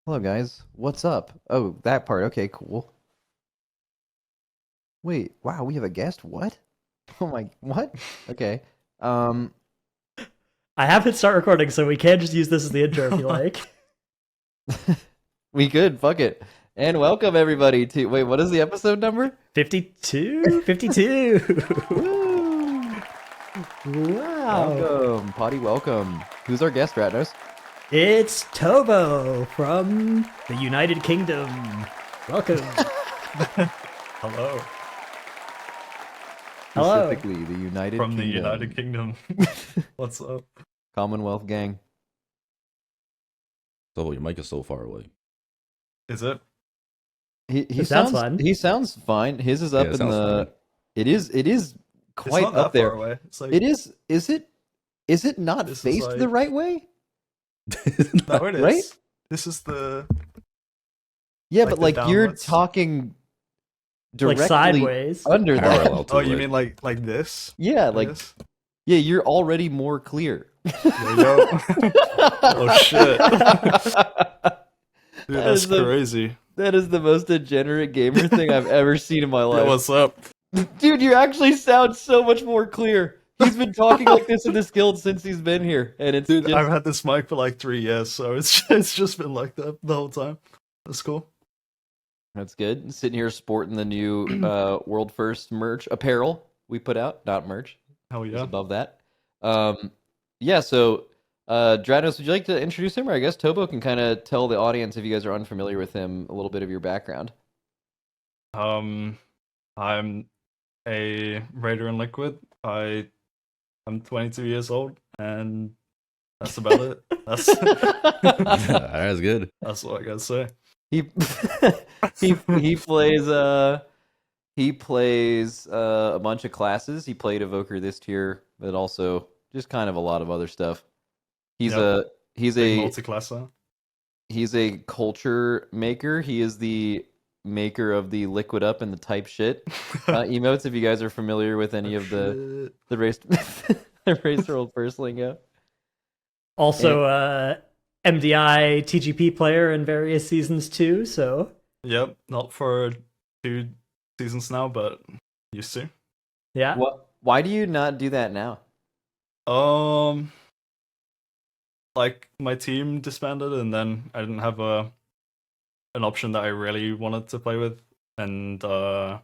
Hello, guys. What's up? Oh, that part. Okay, cool. Wait, wow, we have a guest? What? Oh my, what? Okay. Um, I have hit start recording, so we can just use this as the intro if you like. we could, fuck it. And welcome everybody to, wait, what is the episode number? 52? 52! Woo! Wow. Welcome, Poddy, welcome. Who's our guest, Ratnos? It's Tobo from the United Kingdom. Welcome. Hello. Hello. Specifically, the United From Kingdom. the United Kingdom. What's up? Commonwealth gang. Tobo, your mic is so far away. Is it? He It sounds fine. He sounds fine. His is up Yeah, it in sounds the. fine. It is quite it's not up that there. far away. It's like, It is. Is it not This is faced like- the right way? no, it is. right? This is the. Yeah, Like but the like you're downwards? talking directly Like sideways. under that. Parallel to Oh, it. you mean like this? Yeah, like This? yeah, you're already more clear. There you go. Oh shit, dude, that's is the- crazy. That is the most degenerate gamer thing I've ever seen in my Yo, life. what's up? Dude, you actually sound so much more clear. He's been talking like this in this guild since he's been here, and it's Dude, just, I've had this mic for like 3 years, so it's just been like that the whole time. That's cool. that's good. Sitting here sporting the new world first merch apparel we put out, not merch. Hell Just yeah. above that. Yeah, so Dranos, would you like to introduce him? Or I guess Tobo can kind of tell the audience, if you guys are unfamiliar with him, a little bit of your background. I'm a raider in Liquid. I'm 22 years old, and that's about it. That's That's good. that's what I gotta say. He he plays a bunch of classes. He played Evoker this tier, but also just kind of a lot of other stuff. He's Yep. he's Big a multi-classer. he's a culture maker. He is the maker of the liquid up and the type shit emotes. If you guys are familiar with any of the race the race world first lingo. Also, MDI TGP player in various seasons too, so Yep, not for 2 seasons now, but used to. yeah. Why do you not do that now? Like my team disbanded, and then I didn't have an option that I really wanted to play with, and I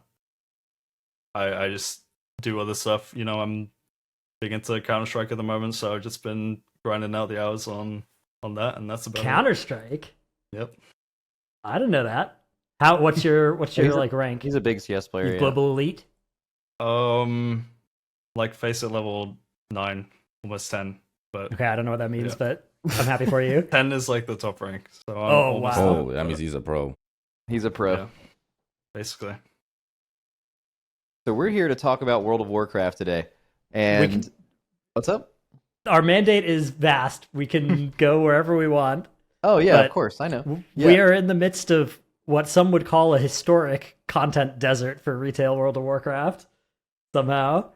just do other stuff. You know, I'm big into Counter-Strike at the moment, so I've just been grinding out the hours on that, and that's about it. Counter-Strike? Yep. I didn't know that. What's your He's a- like rank? He's a big CS player. You Yeah. global elite? Like face at level 9, almost 10, but Okay, I don't know what that means, Yeah. but I'm happy for you. 10 is like the top rank. So I'm Oh, almost wow. there, Oh, that means but he's a pro. He's a pro. yeah, basically. So we're here to talk about World of Warcraft today. And what's up? Our mandate is vast. We can go wherever we want. Oh yeah, But of course, I know. We Yeah. are in the midst of what some would call a historic content desert for retail World of Warcraft. Somehow,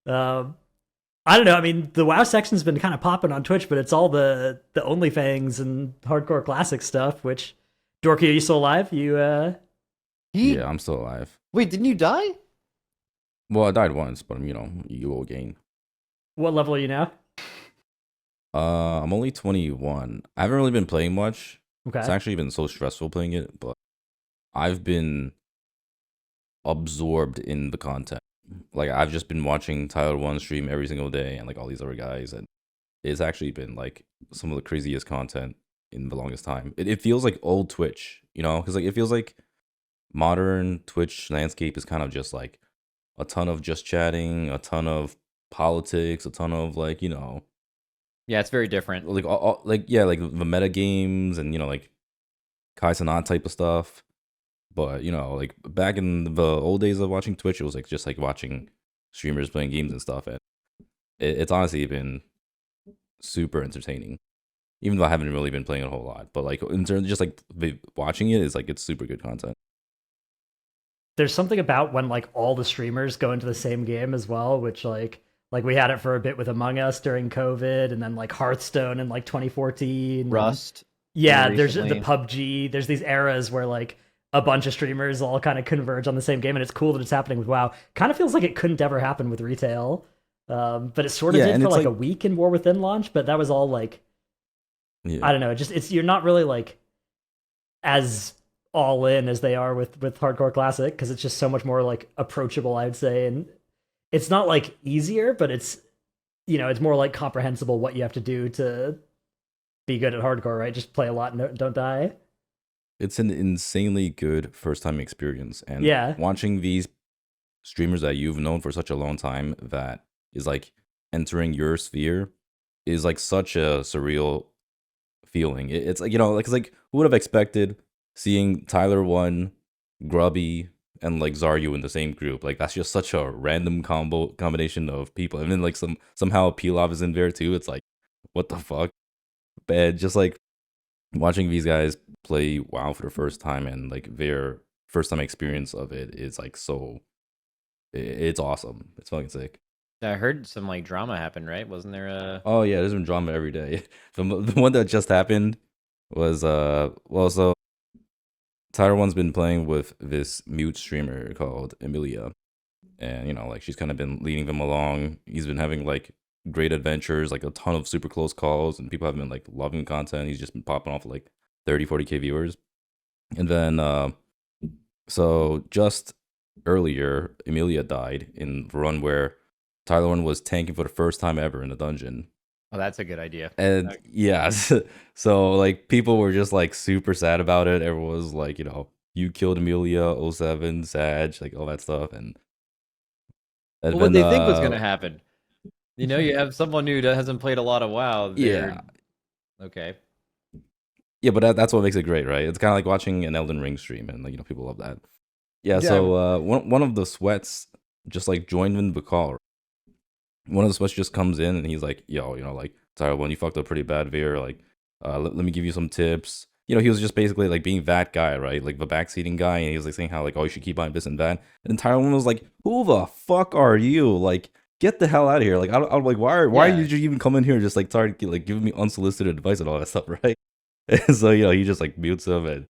I don't know. I mean, the WoW section's been kind of popping on Twitch, but it's all the OnlyFangs and hardcore classic stuff. Which, Dorki, are you still alive? You Yeah, I'm still alive. Wait, didn't you die? Well, I died once, but you will gain. what level are you now? I'm only 21. I haven't really been playing much. Okay. It's actually been so stressful playing it, but I've been absorbed in the content. Like I've just been watching Tyler One stream every single day, and like all these other guys, and it's actually been like some of the craziest content in the longest time. It feels like old Twitch, you know, because like it feels like modern Twitch landscape is kind of just like a ton of just chatting, a ton of politics, a ton of like, you know, Yeah, it's very different. like all like yeah, like the meta games and, you know, like Kai Cenat type of stuff. But, you know, like back in the old days of watching Twitch, it was like just like watching streamers playing games and stuff, and it's honestly been super entertaining. Even though I haven't really been playing it a whole lot, but like in terms of just like watching it is like it's super good content. There's something about when like all the streamers go into the same game as well, which like we had it for a bit with Among Us during COVID, and then like Hearthstone in like 2014. Rust. Yeah, there's the recently. PUBG. There's these eras where like a bunch of streamers all kind of converge on the same game, and it's cool that it's happening with WoW. Kind of feels like it couldn't ever happen with retail, but it sort of Yeah, did and for it's like a like- week in War Within launch. But that was all like Yeah. I don't know. It's you're not really like as all in as they are with Hardcore Classic because it's just so much more like approachable, I'd say, and it's not like easier, but it's it's more like comprehensible what you have to do to be good at hardcore, right? Just play a lot and don't die. It's an insanely good first time experience. And Yeah. watching these streamers that you've known for such a long time that is like entering your sphere is like such a surreal feeling. It's like, it's like who would have expected seeing Tyler One, Grubby, and like Zaryu in the same group? Like that's just such a random combination of people. And then like somehow Pilaf is in there too. It's like, what the fuck? But just like watching these guys play WoW for the first time and like their first time experience of it is like it's awesome. It's fucking sick. I heard some like drama happened, right? Wasn't there a? Oh yeah, there's been drama every day. The one that just happened was so Tyler One's been playing with this mute streamer called Emilia, and like she's kind of been leading them along. He's been having like great adventures, like a ton of super close calls, and people have been like loving content. He's just been popping off like 30-40K viewers. And then so just earlier Emilia died in the run where Tyler One was tanking for the first time ever in a dungeon. Oh, that's a good idea. And yeah, so like people were just like super sad about it. Everyone was like, you killed Emilia, 07, Sag, like all that stuff. And Well, what they think was gonna happen. You have someone who hasn't played a lot of WoW. Yeah. Okay. Yeah, but that's what makes it great, right? It's kind of like watching an Elden Ring stream, and like people love that. Yeah. So one of the sweats just like joined in the call. One of the sweats just comes in and he's like, "Yo, like Tyler, when you fucked up pretty bad there, like, let me give you some tips." He was just basically like being that guy, right? Like the backseating guy, and he was like saying how like, "Oh, you should keep buying this and that." And Tyler was like, "Who the fuck are you? Like, get the hell out of here! Like, I'm like, why did you even come in here and just like start like giving me unsolicited advice and all that stuff, right?" And so he just like mutes him, and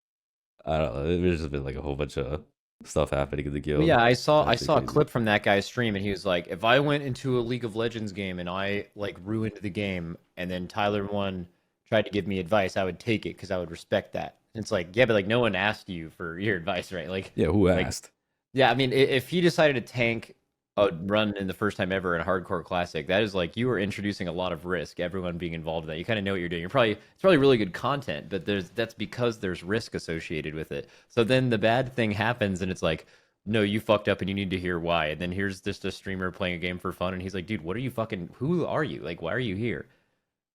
I don't know. There's just been like a whole bunch of stuff happening in the guild. Well, yeah, I saw a crazy. clip from that guy's stream, and he was like, "If I went into a League of Legends game and I like ruined the game, and then Tyler One tried to give me advice, I would take it because I would respect that." And it's like, yeah, but like no one asked you for your advice, right? Like, Yeah, who like, asked? yeah, I mean, if he decided to tank a run in the first time ever in a hardcore classic, that is like you are introducing a lot of risk. Everyone being involved in that, you kind of know what you're doing. It's probably really good content, but that's because there's risk associated with it. So then the bad thing happens, and it's like, no, you fucked up, and you need to hear why. And then here's just a streamer playing a game for fun, and he's like, dude, what are you fucking? Who are you? Like, why are you here?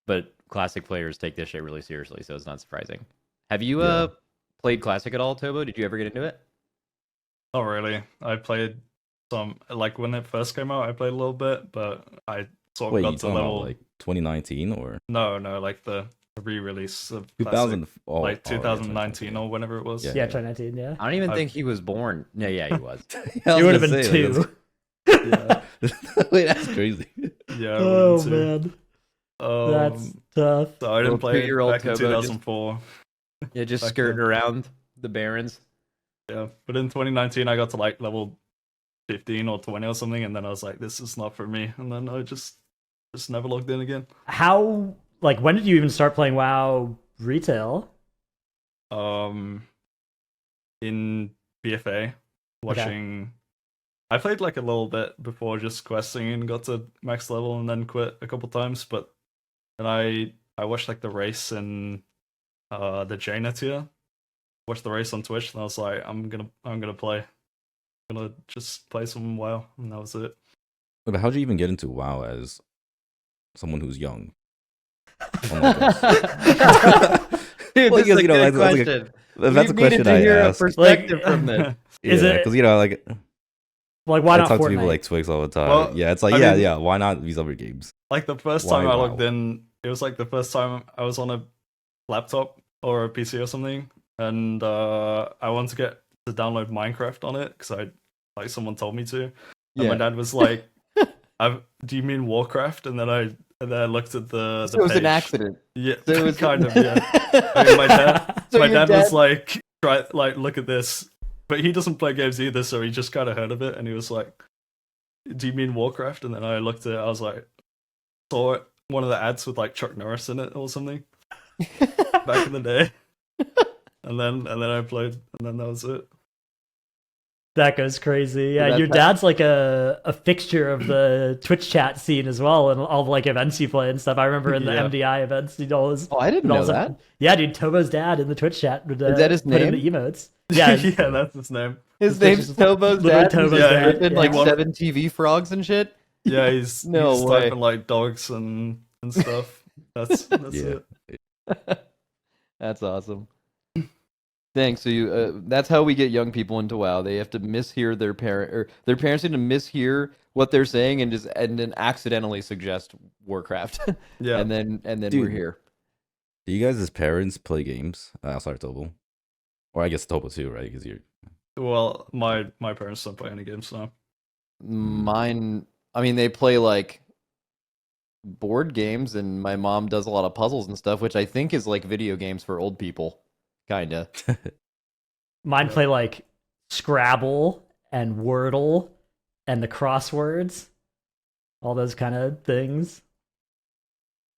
But classic players take this shit really seriously, so it's not surprising. Have you played classic at all, Tobo? Did you ever get into it? Not really. I played some, like when it first came out, I played a little bit, but I sort of Wait, you got to talking level. about like 2019 or No, like the re-release of 2000? Classic, Oh, like oh, yeah, 2019 or whenever it was. Yeah. Yeah, 2019. Yeah, I don't even think he was born. No, yeah, he was. I you would was have gonna been say, like, two. Yeah, Wait, that's crazy. yeah. Oh too. man, that's tough. So I didn't Little play it 2-year-old back in Tobo just- 2004. Yeah, just Back skirting then. around the barrens. Yeah, but in 2019 I got to like level 15 or 20 or something, and then I was like, this is not for me, and then I just never logged in again. How when did you even start playing WoW retail? In BFA, watching. I played like a little bit before just questing and got to max level and then quit a couple times, but then I watched like the race in the Jaina tier. Watched the race on Twitch, and I was like, I'm gonna play. I'm gonna just play some WoW, and that was it. But how'd you even get into WoW as someone who's young? Unlike us. Dude, Well, this is because, a good that's like question. that's a We needed question to I hear ask. a perspective from this. Is Yeah, it- because like Why I not talk to Fortnite? people like Twix all the time. Well, yeah, it's like I mean- yeah. Why not these other games? Like the first Why time I WoW? logged in, it was like the first time I was on a laptop or a PC or something, and I wanted to get to download Minecraft on it because someone told me to. And my dad was like, "Do you mean Warcraft?" And then I And then I looked at the So it was an page. accident. Yeah, So it was kind of. Yeah. I mean, my dad, So my your dad was like, "Try, like, look at this," but he doesn't play games either, so he just kind of heard of it, and he was like, "Do you mean Warcraft?" And then I looked at it, I was like, saw one of the ads with like Chuck Norris in it or something back in the day, and then I played, and then that was it. That goes crazy. Yeah, that's your how- dad's like a fixture of the Twitch chat scene as well, and all the like events you play and stuff. I remember in the Yeah. MDI events, you'd always. Oh, I didn't would know always- that. Yeah, dude, Tobo's dad in the Twitch chat would Is that his put in name? the emotes. Yeah, Yeah, that's his name. His This name's is Tobo's literally dad. Tobo's He's dad, ripping yeah. like He won- 7 TV frogs and shit. Yeah, he's No he's way. typing like dogs and stuff. That's Yeah. it. That's awesome. Thanks. So you, that's how we get young people into WoW. They have to mishear their parent, or their parents need to mishear what they're saying and then accidentally suggest Warcraft. Yeah. and then we're Dude. here. Do you guys as parents play games? Sorry, Tobo. Or I guess Tobo too, right? Because you're. Well, my parents don't play any games now. Mine, I mean, they play like board games, and my mom does a lot of puzzles and stuff, which I think is like video games for old people, kinda. mine play like Scrabble and Wordle and the crosswords, all those kind of things.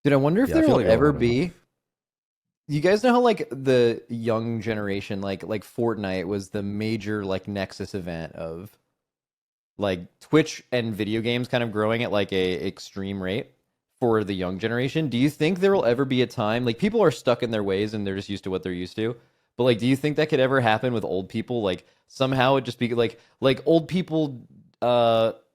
Dude, I wonder if Yeah, I there feel will like I ever don't be. enough. You guys know how like the young generation, like Fortnite was the major like nexus event of like Twitch and video games kind of growing at like a extreme rate for the young generation. Do you think there will ever be a time like people are stuck in their ways and they're just used to what they're used to? But like, do you think that could ever happen with old people? Like somehow it just be like old people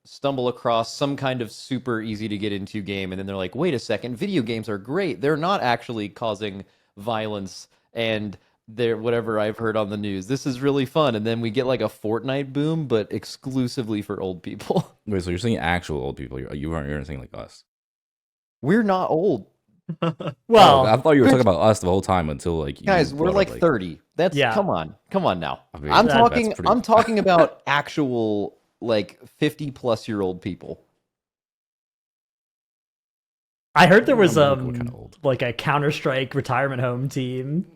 stumble across some kind of super easy to get into game, and then they're like, wait a second, video games are great. They're not actually causing violence and they're whatever I've heard on the news. This is really fun. And then we get like a Fortnite boom, but exclusively for old people. Wait, so you're saying actual old people? You're saying like us? We're not old. Well, I thought you were talking about us the whole time until like you Guys, we're brought like up, 30. That's Yeah. come on now. I mean, I'm that's talking pretty- I'm talking about actual like 50-plus-year-old people. I heard there was we're kinda old. like a Counter-Strike retirement home team.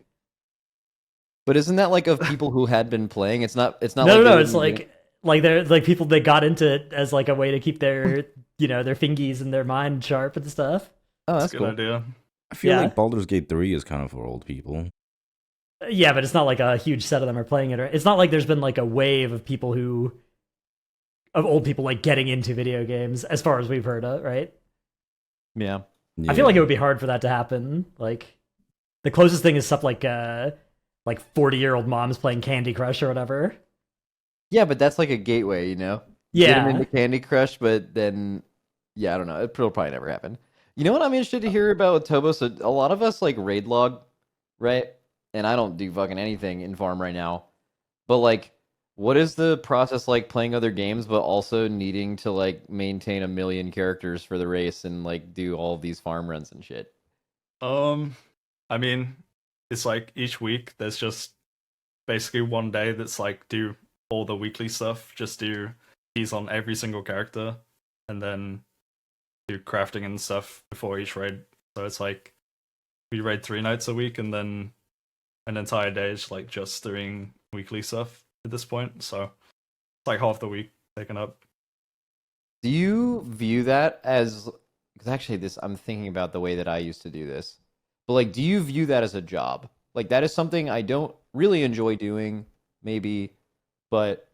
But isn't that like of people who had been playing? It's not No, like they it's wouldn't like they're like people that got into it as like a way to keep their their fingies and their mind sharp and stuff. Oh, That's that's a good cool. idea. I feel Yeah. like Baldur's Gate 3 is kind of for old people. Yeah, but it's not like a huge set of them are playing it. Or it's not like there's been like a wave of old people like getting into video games, as far as we've heard of, right? Yeah. I feel like it would be hard for that to happen. Like the closest thing is stuff like 40-year-old moms playing Candy Crush or whatever. Yeah, but that's like a gateway, Get them Yeah. into Candy Crush, but then yeah, I don't know. It'll probably never happen. You know what I'm interested to hear about with Tobo? So a lot of us like raid log, right? And I don't do fucking anything in farm right now. But like, what is the process like playing other games, but also needing to like maintain 1 million characters for the race and like do all of these farm runs and shit? I mean, it's like each week there's just basically one day that's like do all the weekly stuff, just do keys on every single character, and then do crafting and stuff before each raid. So it's like we raid 3 nights a week, and then an entire day is like just doing weekly stuff at this point. So it's like half the week taken up. Do you view that as, because actually I'm thinking about the way that I used to do this, but like, do you view that as a job? Like that is something I don't really enjoy doing, maybe, but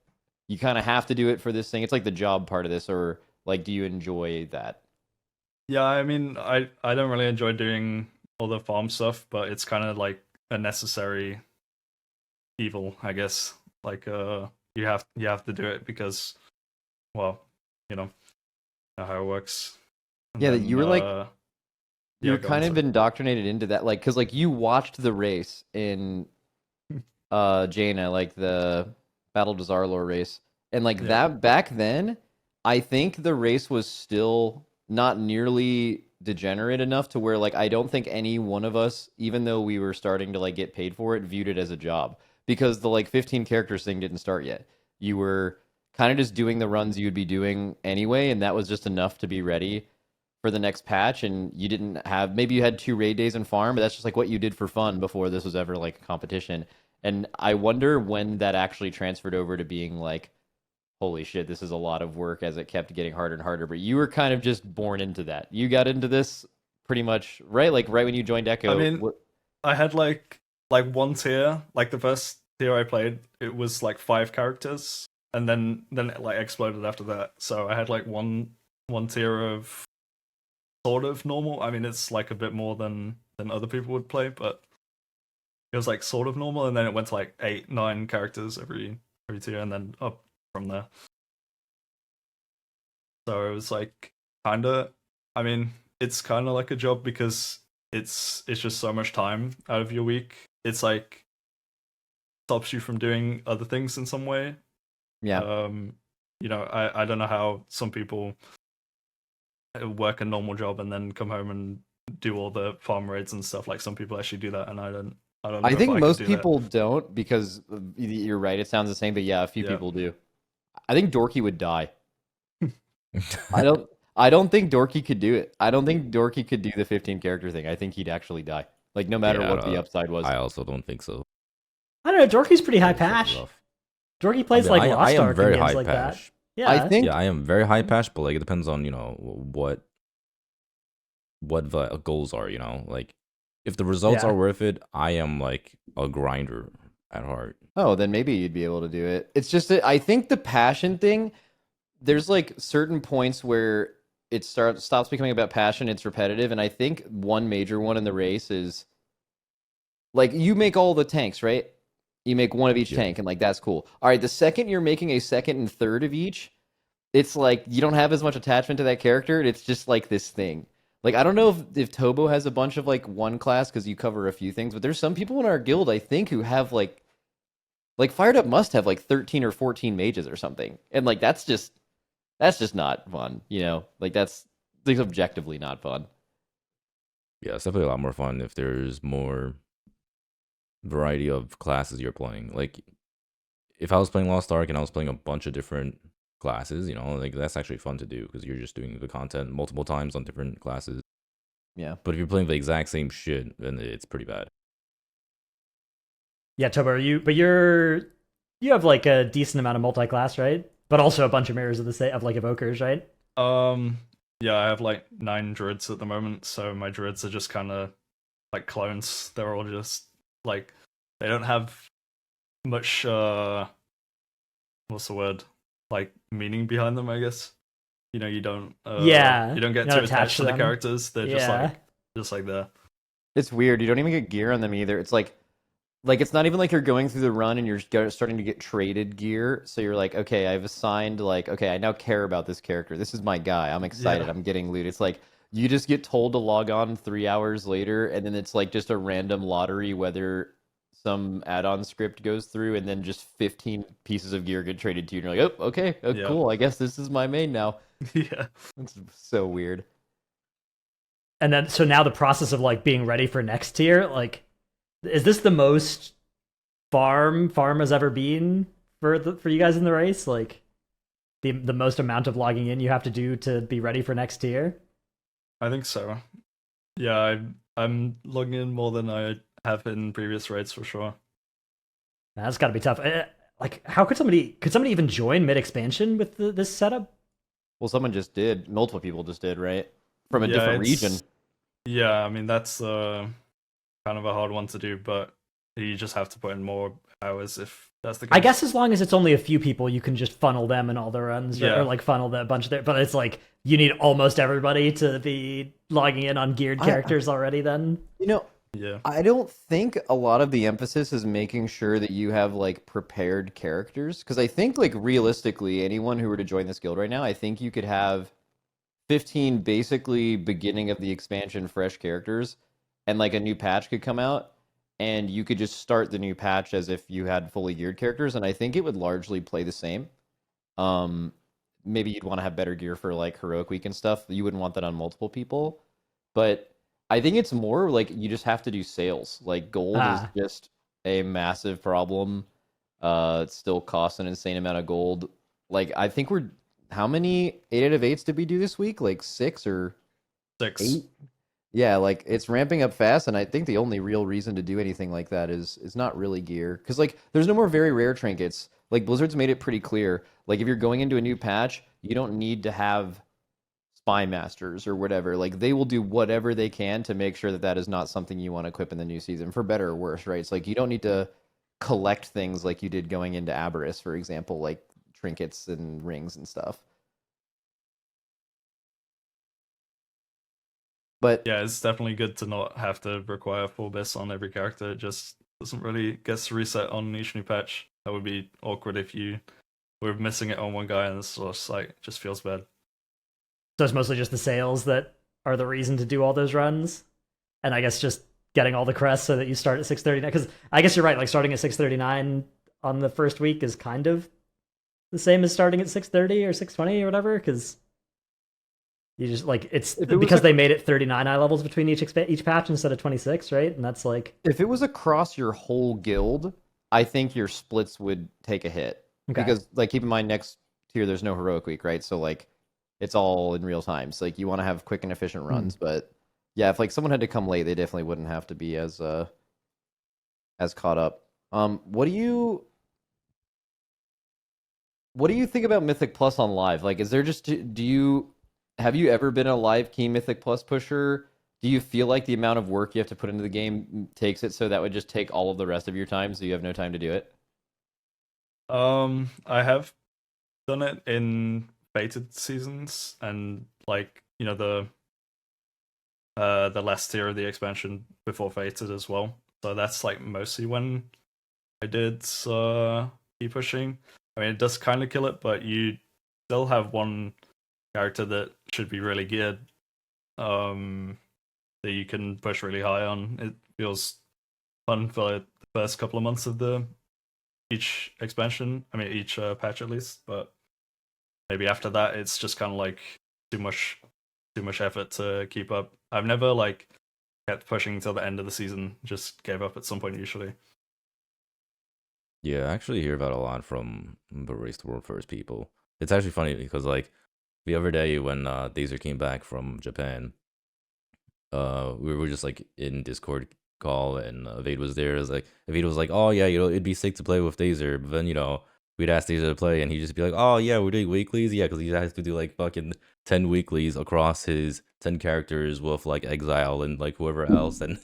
you kind of have to do it for this thing. It's like the job part of this, or like, do you enjoy that? Yeah, I mean, I don't really enjoy doing all the farm stuff, but it's kind of like a necessary evil, I guess. Like, you have to do it because, well, you know how it works. And Yeah, that then, you were like, you yeah, were go kind on, of sorry. indoctrinated into that, like, because like you watched the race in Jaina, like the Battle to Zarlor race, and like Yeah. that back then, I think the race was still not nearly degenerate enough to where like I don't think any one of us, even though we were starting to like get paid for it, viewed it as a job, because the like 15 characters thing didn't start yet. You were kind of just doing the runs you would be doing anyway, and that was just enough to be ready for the next patch, and you didn't have, maybe you had 2 raid days in farm, but that's just like what you did for fun before this was ever like a competition. And I wonder when that actually transferred over to being like, holy shit, this is a lot of work, as it kept getting harder and harder. But you were kind of just born into that. You got into this pretty much right, like right when you joined Echo. I mean, I had like one tier. Like the first tier I played, it was like 5 characters, and then it like exploded after that. So I had like one tier of sort of normal. I mean, it's like a bit more than other people would play, but it was like sort of normal, and then it went to like 8, 9 characters every tier, and then up from there. So it was like kinda, I mean, it's kinda like a job because it's just so much time out of your week. It's like stops you from doing other things in some way. Yeah. You know, I don't know how some people work a normal job and then come home and do all the farm raids and stuff. Like some people actually do that, and I don't know. I think if most could do people don't, because you're right, it sounds the same, but yeah, a few Yeah. people do. I think Dorki would die. I don't think Dorki could do it. I don't think Dorki could do the 15 character thing. I think he'd actually die. Like no matter Yeah, what the upside was. I also don't think so. I don't know. Dorky's pretty high It's pretty patch. rough. Dorky plays I mean, like I Lost am Ark very and games high like that. patch. Yeah, I think Yeah, I am very high patch, but like it depends on, you know, what the goals are, you know? Like if the results Yeah. are worth it, I am like a grinder at heart. oh, then maybe you'd be able to do it. It's just that I think the passion thing, there's like certain points where it stops becoming about passion, it's repetitive, and I think one major one in the race is like you make all the tanks, right? You make one of each Yeah. tank, and like that's cool. All right, the second you're making a second and third of each, it's like you don't have as much attachment to that character, and it's just like this thing. Like I don't know if Tobo has a bunch of like one class because you cover a few things, but there's some people in our guild I think who have like Fired Up must have like 13 or 14 mages or something, and like that's just not fun, you know? Like that's objectively not fun. Yeah, it's definitely a lot more fun if there's more variety of classes you're playing. Like if I was playing Lost Ark and I was playing a bunch of different classes, you know, like that's actually fun to do because you're just doing the content multiple times on different classes. Yeah. But if you're playing the exact same shit, then it's pretty bad. yeah. Tobo, you have like a decent amount of multi-class, right? But also a bunch of mirrors of like evokers, right? Yeah, I have like 9 druids at the moment, so my druids are just kind of like clones. They're all just like they don't have much what's the word, like meaning behind them, I guess. You know, you don't Yeah, you don't get you're not too attached to the them. characters. They're Yeah. just like there. It's weird. You don't even get gear on them either. It's like it's not even like you're going through the run and you're starting to get traded gear. So you're like, okay, I've assigned like, okay, I now care about this character. This is my guy. I'm excited. Yeah. I'm getting loot. It's like you just get told to log on 3 hours later, and then it's like just a random lottery whether some add-on script goes through, and then just 15 pieces of gear get traded to you. And you're like, oh, okay, Yeah. cool. I guess this is my main now. Yeah. It's so weird. And then so now the process of like being ready for next tier, like, is this the most farm has ever been for you guys in the race? Like the most amount of logging in you have to do to be ready for next tier? I think so. Yeah, I'm logging in more than I have in previous raids for sure. That's got to be tough. Like, how could somebody even join mid expansion with this setup? Well, someone just did. Multiple people just did, right? From a Yeah, different it's- region. Yeah, I mean that's kind of a hard one to do, but you just have to put in more hours if that's the case. I guess as long as it's only a few people, you can just funnel them in all the runs, Yeah. or like funnel a bunch of their. But it's like you need almost everybody to be logging in on geared characters already. Then You know, Yeah. I don't think a lot of the emphasis is making sure that you have like prepared characters, because I think like realistically, anyone who were to join this guild right now, I think you could have 15 basically beginning of the expansion fresh characters, and like a new patch could come out, and you could just start the new patch as if you had fully geared characters, and I think it would largely play the same. Maybe you'd want to have better gear for like heroic week and stuff. You wouldn't want that on multiple people, but I think it's more like you just have to do sales. Like gold is just a massive problem. It still costs an insane amount of gold. Like I think how many 8 out of 8s did we do this week? Like 6 or 6. 8. Yeah, like it's ramping up fast, and I think the only real reason to do anything like that is not really gear, because like there's no more very rare trinkets. Like Blizzard's made it pretty clear. Like if you're going into a new patch, you don't need to have spy masters or whatever. Like they will do whatever they can to make sure that that is not something you want to equip in the new season, for better or worse, right? It's like you don't need to collect things like you did going into Aberrus, for example, like trinkets and rings and stuff. But Yeah, it's definitely good to not have to require full bis on every character. It just doesn't really get to reset on each new patch. That would be awkward if you were missing it on one guy and it's just like, it just feels bad. So it's mostly just the sales that are the reason to do all those runs, and I guess just getting all the crests so that you start at 639. Because I guess you're right. Like starting at 639 on the first week is kind of the same as starting at 630 or 620 or whatever. Because you just like it's because they made it 39 eye levels between each patch instead of 26, right? And that's like if it was across your whole guild, I think your splits would take a hit. Okay. Because like keep in mind next tier there's no heroic week, right? So like it's all in real time. So like you want to have quick and efficient runs, but yeah, if like someone had to come late, they definitely wouldn't have to be as caught up. What do you think about Mythic Plus on live? Like is there just have you ever been a live key Mythic Plus pusher? Do you feel like the amount of work you have to put into the game takes it so that would just take all of the rest of your time, so you have no time to do it? I have done it in fated seasons, and like, you know, the last tier of the expansion before fated as well. So that's like mostly when I did key pushing. I mean, it does kind of kill it, but you still have one character that should be really geared, that you can push really high on. It feels fun for the first couple of months of each expansion. I mean, each patch at least. But maybe after that, it's just kind of like too much effort to keep up. I've never like kept pushing till the end of the season. Just gave up at some point usually. Yeah, I actually hear that a lot from the Race the World First people. It's actually funny because like the other day when Dazer came back from Japan, we were just like in Discord call and Vade was there. Vade was like, oh yeah, you know, it'd be sick to play with Dazer, but then, you know, we'd ask Dazer to play and he'd just be like, oh yeah, we're doing weeklies, yeah, because he has to do like fucking 10 weeklies across his 10 characters with like Exile and like whoever else, and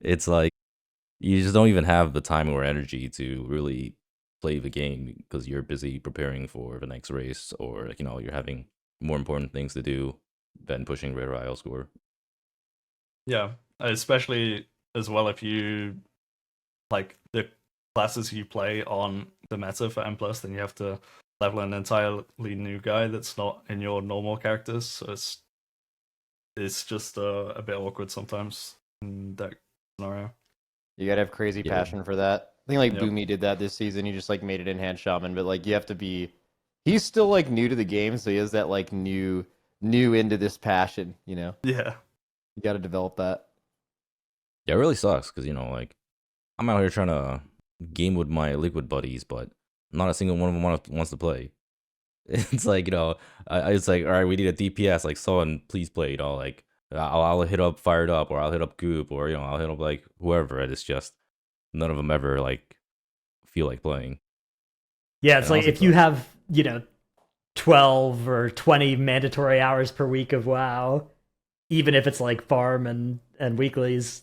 it's like you just don't even have the time or energy to really play the game because you're busy preparing for the next race, or like, you know, you're having more important things to do than pushing rare IL score. Yeah, especially as well if you like the classes you play on the meta for M+, then you have to level an entirely new guy that's not in your normal characters. So it's just a bit awkward sometimes in that scenario. You gotta have crazy Yeah. passion for that. I think like Yep. Boomy did that this season. He just like made it enhanced shaman, but like you have to be. He's still like new to the game, so he has that like new into this passion. You know, Yeah. you got to develop that. Yeah, it really sucks because, you know, like I'm out here trying to game with my liquid buddies, but not a single one of them wants to play. It's like, you know, it's like, all right, we need a DPS, like someone please play, you know, like I'll hit up Fired Up, or I'll hit up Goop, or, you know, I'll hit up like whoever. And it's just none of them ever like feel like playing. yeah, it's And like also if you sucks. have 12 or 20 mandatory hours per week of WoW, even if it's like farm and weeklies,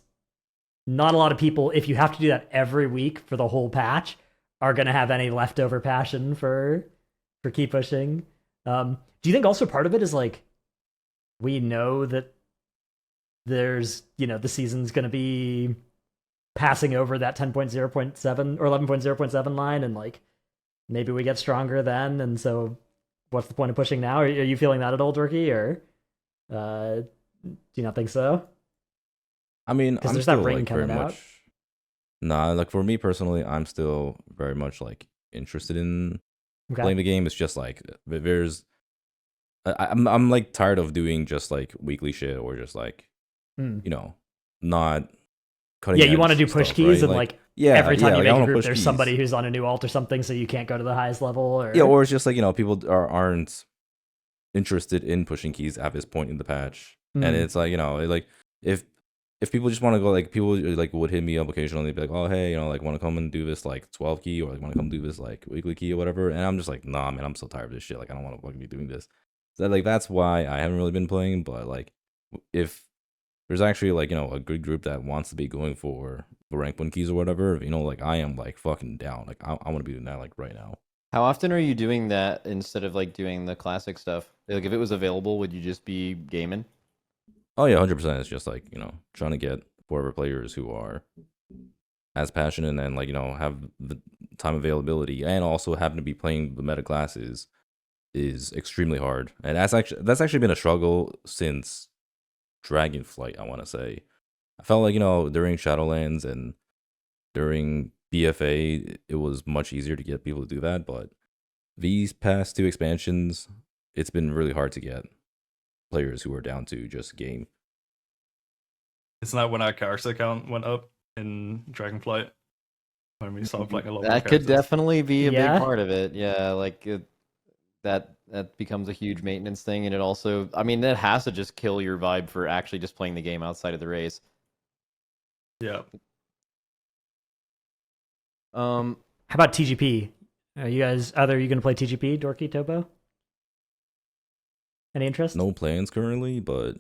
not a lot of people, if you have to do that every week for the whole patch, are going to have any leftover passion for keep pushing. Do you think also part of it is like we know that there's the season's going to be passing over that 10.0.7 or 11.0.7 line, and like maybe we get stronger then, and so what's the point of pushing now? Are you feeling that at all, Dorki, or do you not think so? I mean, Because I'm there's that still ring like very coming out. much. Nah, like for me personally, I'm still very much like interested in Okay. playing the game. It's just like there's, I'm like tired of doing just like weekly shit, or just like, Hmm. you know, not cutting. Yeah, you want to edge do push stuff, keys, right? and like yeah, every time yeah, you like, I make a wanna group, push there's keys. somebody who's on a new alt or something, so you can't go to the highest level. Or Yeah, or it's just like, you know, people aren't interested in pushing keys at this point in the patch. And it's like, like if people just want to go, like people like would hit me up occasionally, be like, oh hey, like want to come and do this like 12 key, or like want to come do this like weekly key or whatever, and I'm just like, nah man, I'm so tired of this shit, like I don't want to fucking be doing this. So like that's why I haven't really been playing. But like if there's actually like a good group that wants to be going for the rank 1 keys or whatever, like I am like fucking down, like I want to be doing that like right now. How often are you doing that instead of like doing the classic stuff? Like if it was available, would you just be gaming? Oh yeah, 100%. It's just like trying to get forever players who are as passionate and like have the time availability, and also happen to be playing the meta classes is extremely hard. And that's actually been a struggle since Dragonflight, I want to say. I felt like during Shadowlands and during BFA it was much easier to get people to do that, but these past 2 expansions it's been really hard to get players who are down to just game. Isn't that when our character count went up in Dragonflight? When we started playing a lot more That could characters? definitely be a Yeah. big part of it. Yeah, like that becomes a huge maintenance thing, and it also, I mean, that has to just kill your vibe for actually just playing the game outside of the race. Yeah. How about TGP? Are you guys either you gonna play TGP, Dorki, Tobo? Any interest? No plans currently, but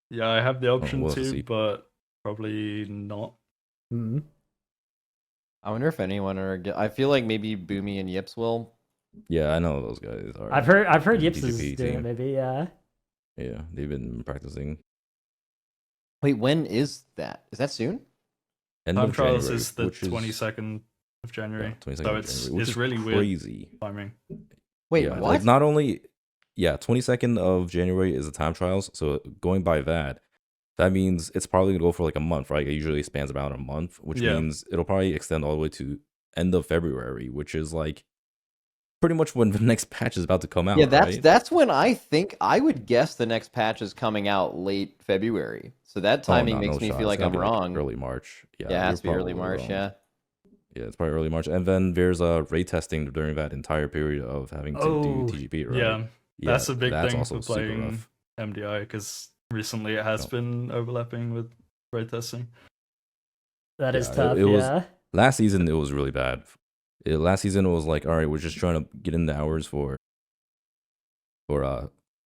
Yeah, I have the option we'll have to to, see. but probably not. Mm-hmm. I wonder if anyone I feel like maybe Boomy and Yips will. yeah, I know those guys are. I've heard in the Yips is TGP doing it, team. maybe, yeah. Yeah, they've been practicing. Wait, when is that? Is that soon? End Time of trials January, is the which is 22nd of January. Yeah, 22nd So of it's January, which is really weird crazy. timing. Wait, Yeah, what? like not only 22nd of January is the time trials, so going by that means it's probably gonna go for like a month, right? It usually spans about a month, which Yeah. means it'll probably extend all the way to end of February, which is like pretty much when the next patch is about to come out. Yeah, that's right? that's when I would guess the next patch is coming out late February. So that timing makes me shot. feel It's like gotta I'm be, wrong. early March. Yeah, Yeah, it you're has to be early probably March. wrong. Yeah. Yeah, it's probably early March, and then there's raid testing during that entire period of having to Oh, do TGP, right? Yeah, that's a big that's thing also for super playing rough. MDI, because recently it has been overlapping with raid testing. That is Yeah, tough, it was- yeah. Last season it was really bad. Last season it was like, all right, we're just trying to get in the hours for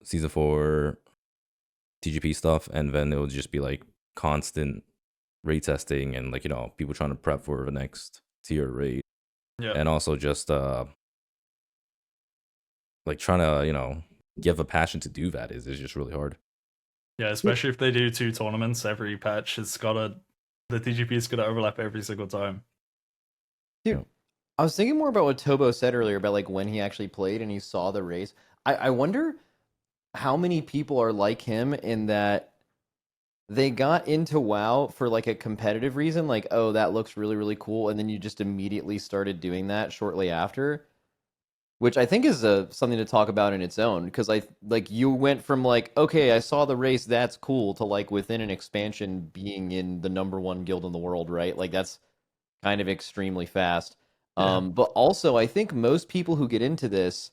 season 4 TGP stuff, and then it would just be like constant raid testing and like people trying to prep for the next tier raid, Yeah, and also just like trying to give a passion to do that is just really hard. yeah, especially if they do 2 tournaments every patch. The TGP is gonna overlap every single time. I was thinking more about what Tobo said earlier about like when he actually played and he saw the race. I wonder how many people are like him in that they got into WoW for like a competitive reason, like, oh, that looks really, really cool, and then you just immediately started doing that shortly after, which I think is something to talk about in its own, because you went from like, okay, I saw the race, that's cool, to like within an expansion being in the #1 guild in the world, right? Like that's kind of extremely fast. Yeah. But also, I think most people who get into this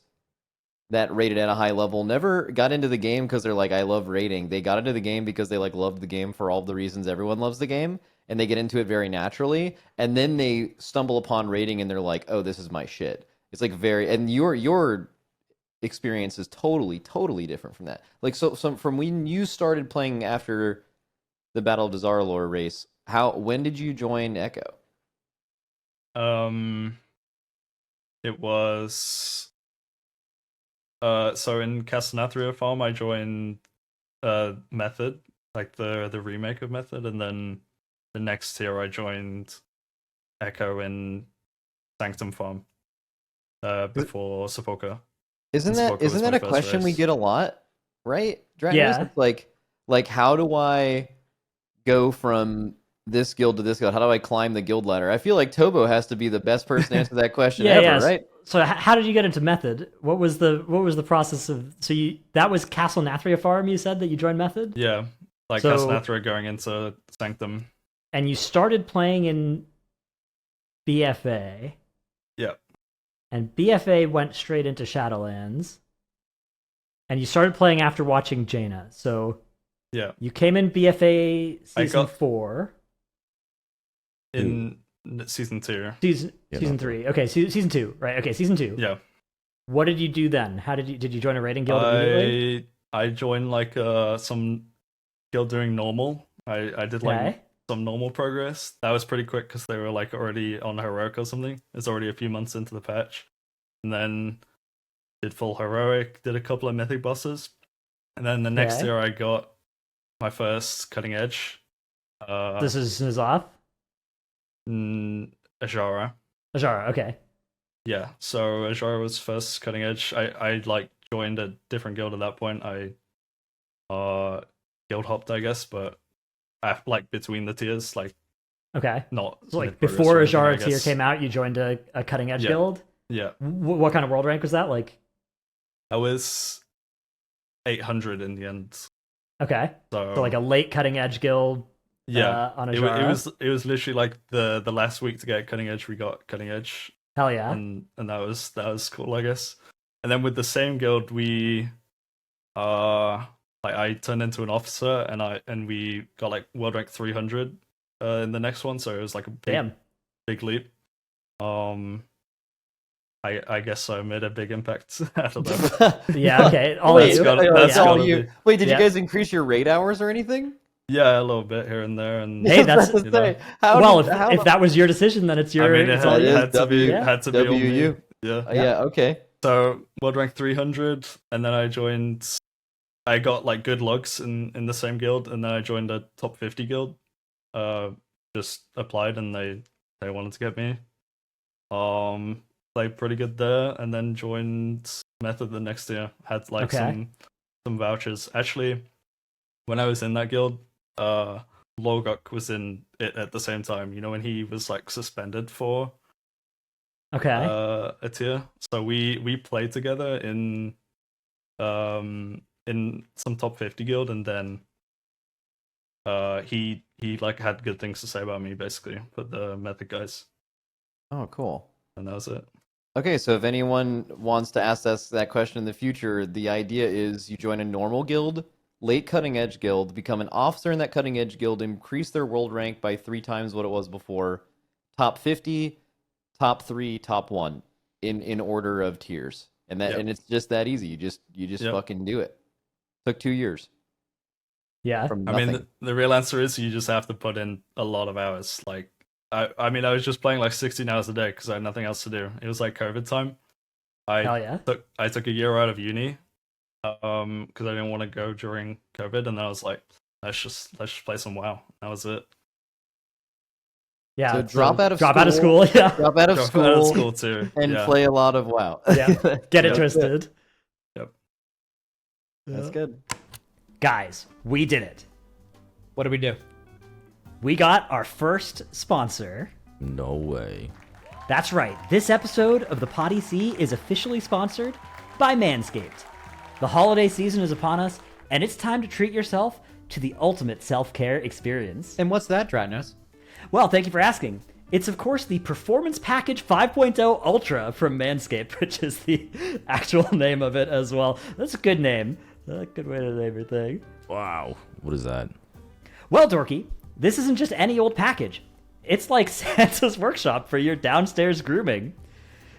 that rated at a high level never got into the game because they're like, I love raiding. They got into the game because they like loved the game for all the reasons everyone loves the game, and they get into it very naturally. And then they stumble upon raiding, and they're like, oh, this is my shit. It's like and your experience is totally, totally different from that. Like, so from when you started playing after the Battle of Dazar'alor race, when did you join Echo? It was so in Castanethria farm I joined Method, like the remake of Method, and then the next tier I joined Echo in Sanctum farm before Sepulchre. Isn't Sepulchre was that my a first question we race. get a lot, right? Dragon Yeah. It's like how do I go from this guild to this guild? How do I climb the guild ladder? I feel like Tobo has to be the best person to answer that question Yeah, ever, yes. right? So how did you get into Method? What was the process of? So that was Castle Nathria farm. You said that you joined Method, Yeah, like So- Castanethria going into Sanctum. and you started playing in BFA. Yeah. And BFA went straight into Shadowlands. And you started playing after watching Jaina. So Yeah. You came in BFA season got- 4. In season 2. Season Yeah, season not 3. Okay, season 2, right? Okay, season 2. Yeah. What did you do then? Did you join a raiding guild immediately? I joined like some guild doing normal. I did like Okay. some normal progress. That was pretty quick because they were like already on heroic or something. It's already a few months into the patch. And then did full heroic, did a couple of mythic bosses. And then the next Okay. year I got my first cutting edge. This is Nazoth? Ajara. Ajara, okay. Yeah, so Ajara was first cutting edge. I like joined a different guild at that point. I guild hopped, I guess, but like between the tiers, like Okay. not So like mid-progress before or anything, I Ajara tier guess. came out, you joined a cutting edge Yeah. guild? Yeah, What kind of world rank was that? Like, I was 800 in the end. okay. So, So like a late cutting edge guild yeah, on it Ajara? was literally like the last week to get cutting edge. We got cutting edge, Hell yeah. and that was cool, I guess. And then with the same guild, we like I turned into an officer, and we got like world rank 300 in the next one. So it was like a Damn. big leap. I guess I made a big impact out of that. Yeah, okay. All Wait, of you. that's Yeah. gotta all you. be- Wait, did Yeah. you guys increase your raid hours or anything? Yeah, a little bit here and there, and Hey, that's- What I was you gonna know. say. How Well, did- how if the- that was your decision, then it's your. I mean, it it's all it you. is had to be W- had to be on me. WU. Yeah. Yeah, okay. So world rank 300, and then I joined. I got like good logs in the same guild, and then I joined a top 50 guild. Just applied, and they wanted to get me. Played pretty good there, and then joined Method the next year. Had like Okay. some vouchers. Actually, when I was in that guild, Logok was in it at the same time. You know, when he was like suspended for Okay. a tier. So we played together in some top 50 guild, and then he like had good things to say about me basically, but the Method guys, Oh, cool. and that was it. Okay, so if anyone wants to ask us that question in the future, the idea is you join a normal guild, late cutting edge guild, become an officer in that cutting edge guild, increase their world rank by 3 times what it was before, top 50, top 3, top 1 in order of tiers. And that Yep. and it's just that easy. You just Yep. fucking do it. Took 2 years Yeah. from I nothing. mean, the real answer is you just have to put in a lot of hours. Like, I mean, I was just playing like 16 hours a day because I had nothing else to do. It was like COVID time. Hell yeah. I took a year out of uni, because I didn't want to go during COVID, and then I was like, let's just play some WoW. That was it. Yeah. So drop out of school. Yeah. Drop out of Drop school, out of school too. and yeah. play a lot of WoW. Yeah. Get it Yep. twisted. Yep. That's good. Guys, we did it. What do we do? We got our first sponsor. No way. That's right. This episode of the PoddyC is officially sponsored by Manscaped. The holiday season is upon us, and it's time to treat yourself to the ultimate self-care experience. And what's that, Dratnos? Well, thank you for asking. It's, of course, the Performance Package 5.0 Ultra from Manscaped, which is the actual name of it as well. That's a good name. A good way to name your thing. Wow. What is that? Well, Dorky, this isn't just any old package. It's like Santa's workshop for your downstairs grooming.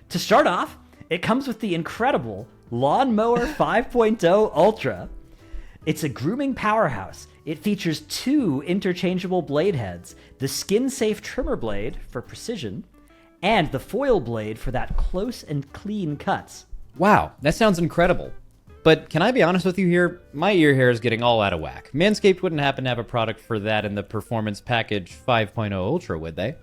To start off, it comes with the incredible Lawnmower 5.0 Ultra. It's a grooming powerhouse. It features 2 interchangeable blade heads, the skin-safe trimmer blade for precision, and the foil blade for that close and clean cuts. Wow, that sounds incredible. But can I be honest with you here? My ear hair is getting all out of whack. Manscaped wouldn't happen to have a product for that in the Performance Package 5.0 Ultra, would they?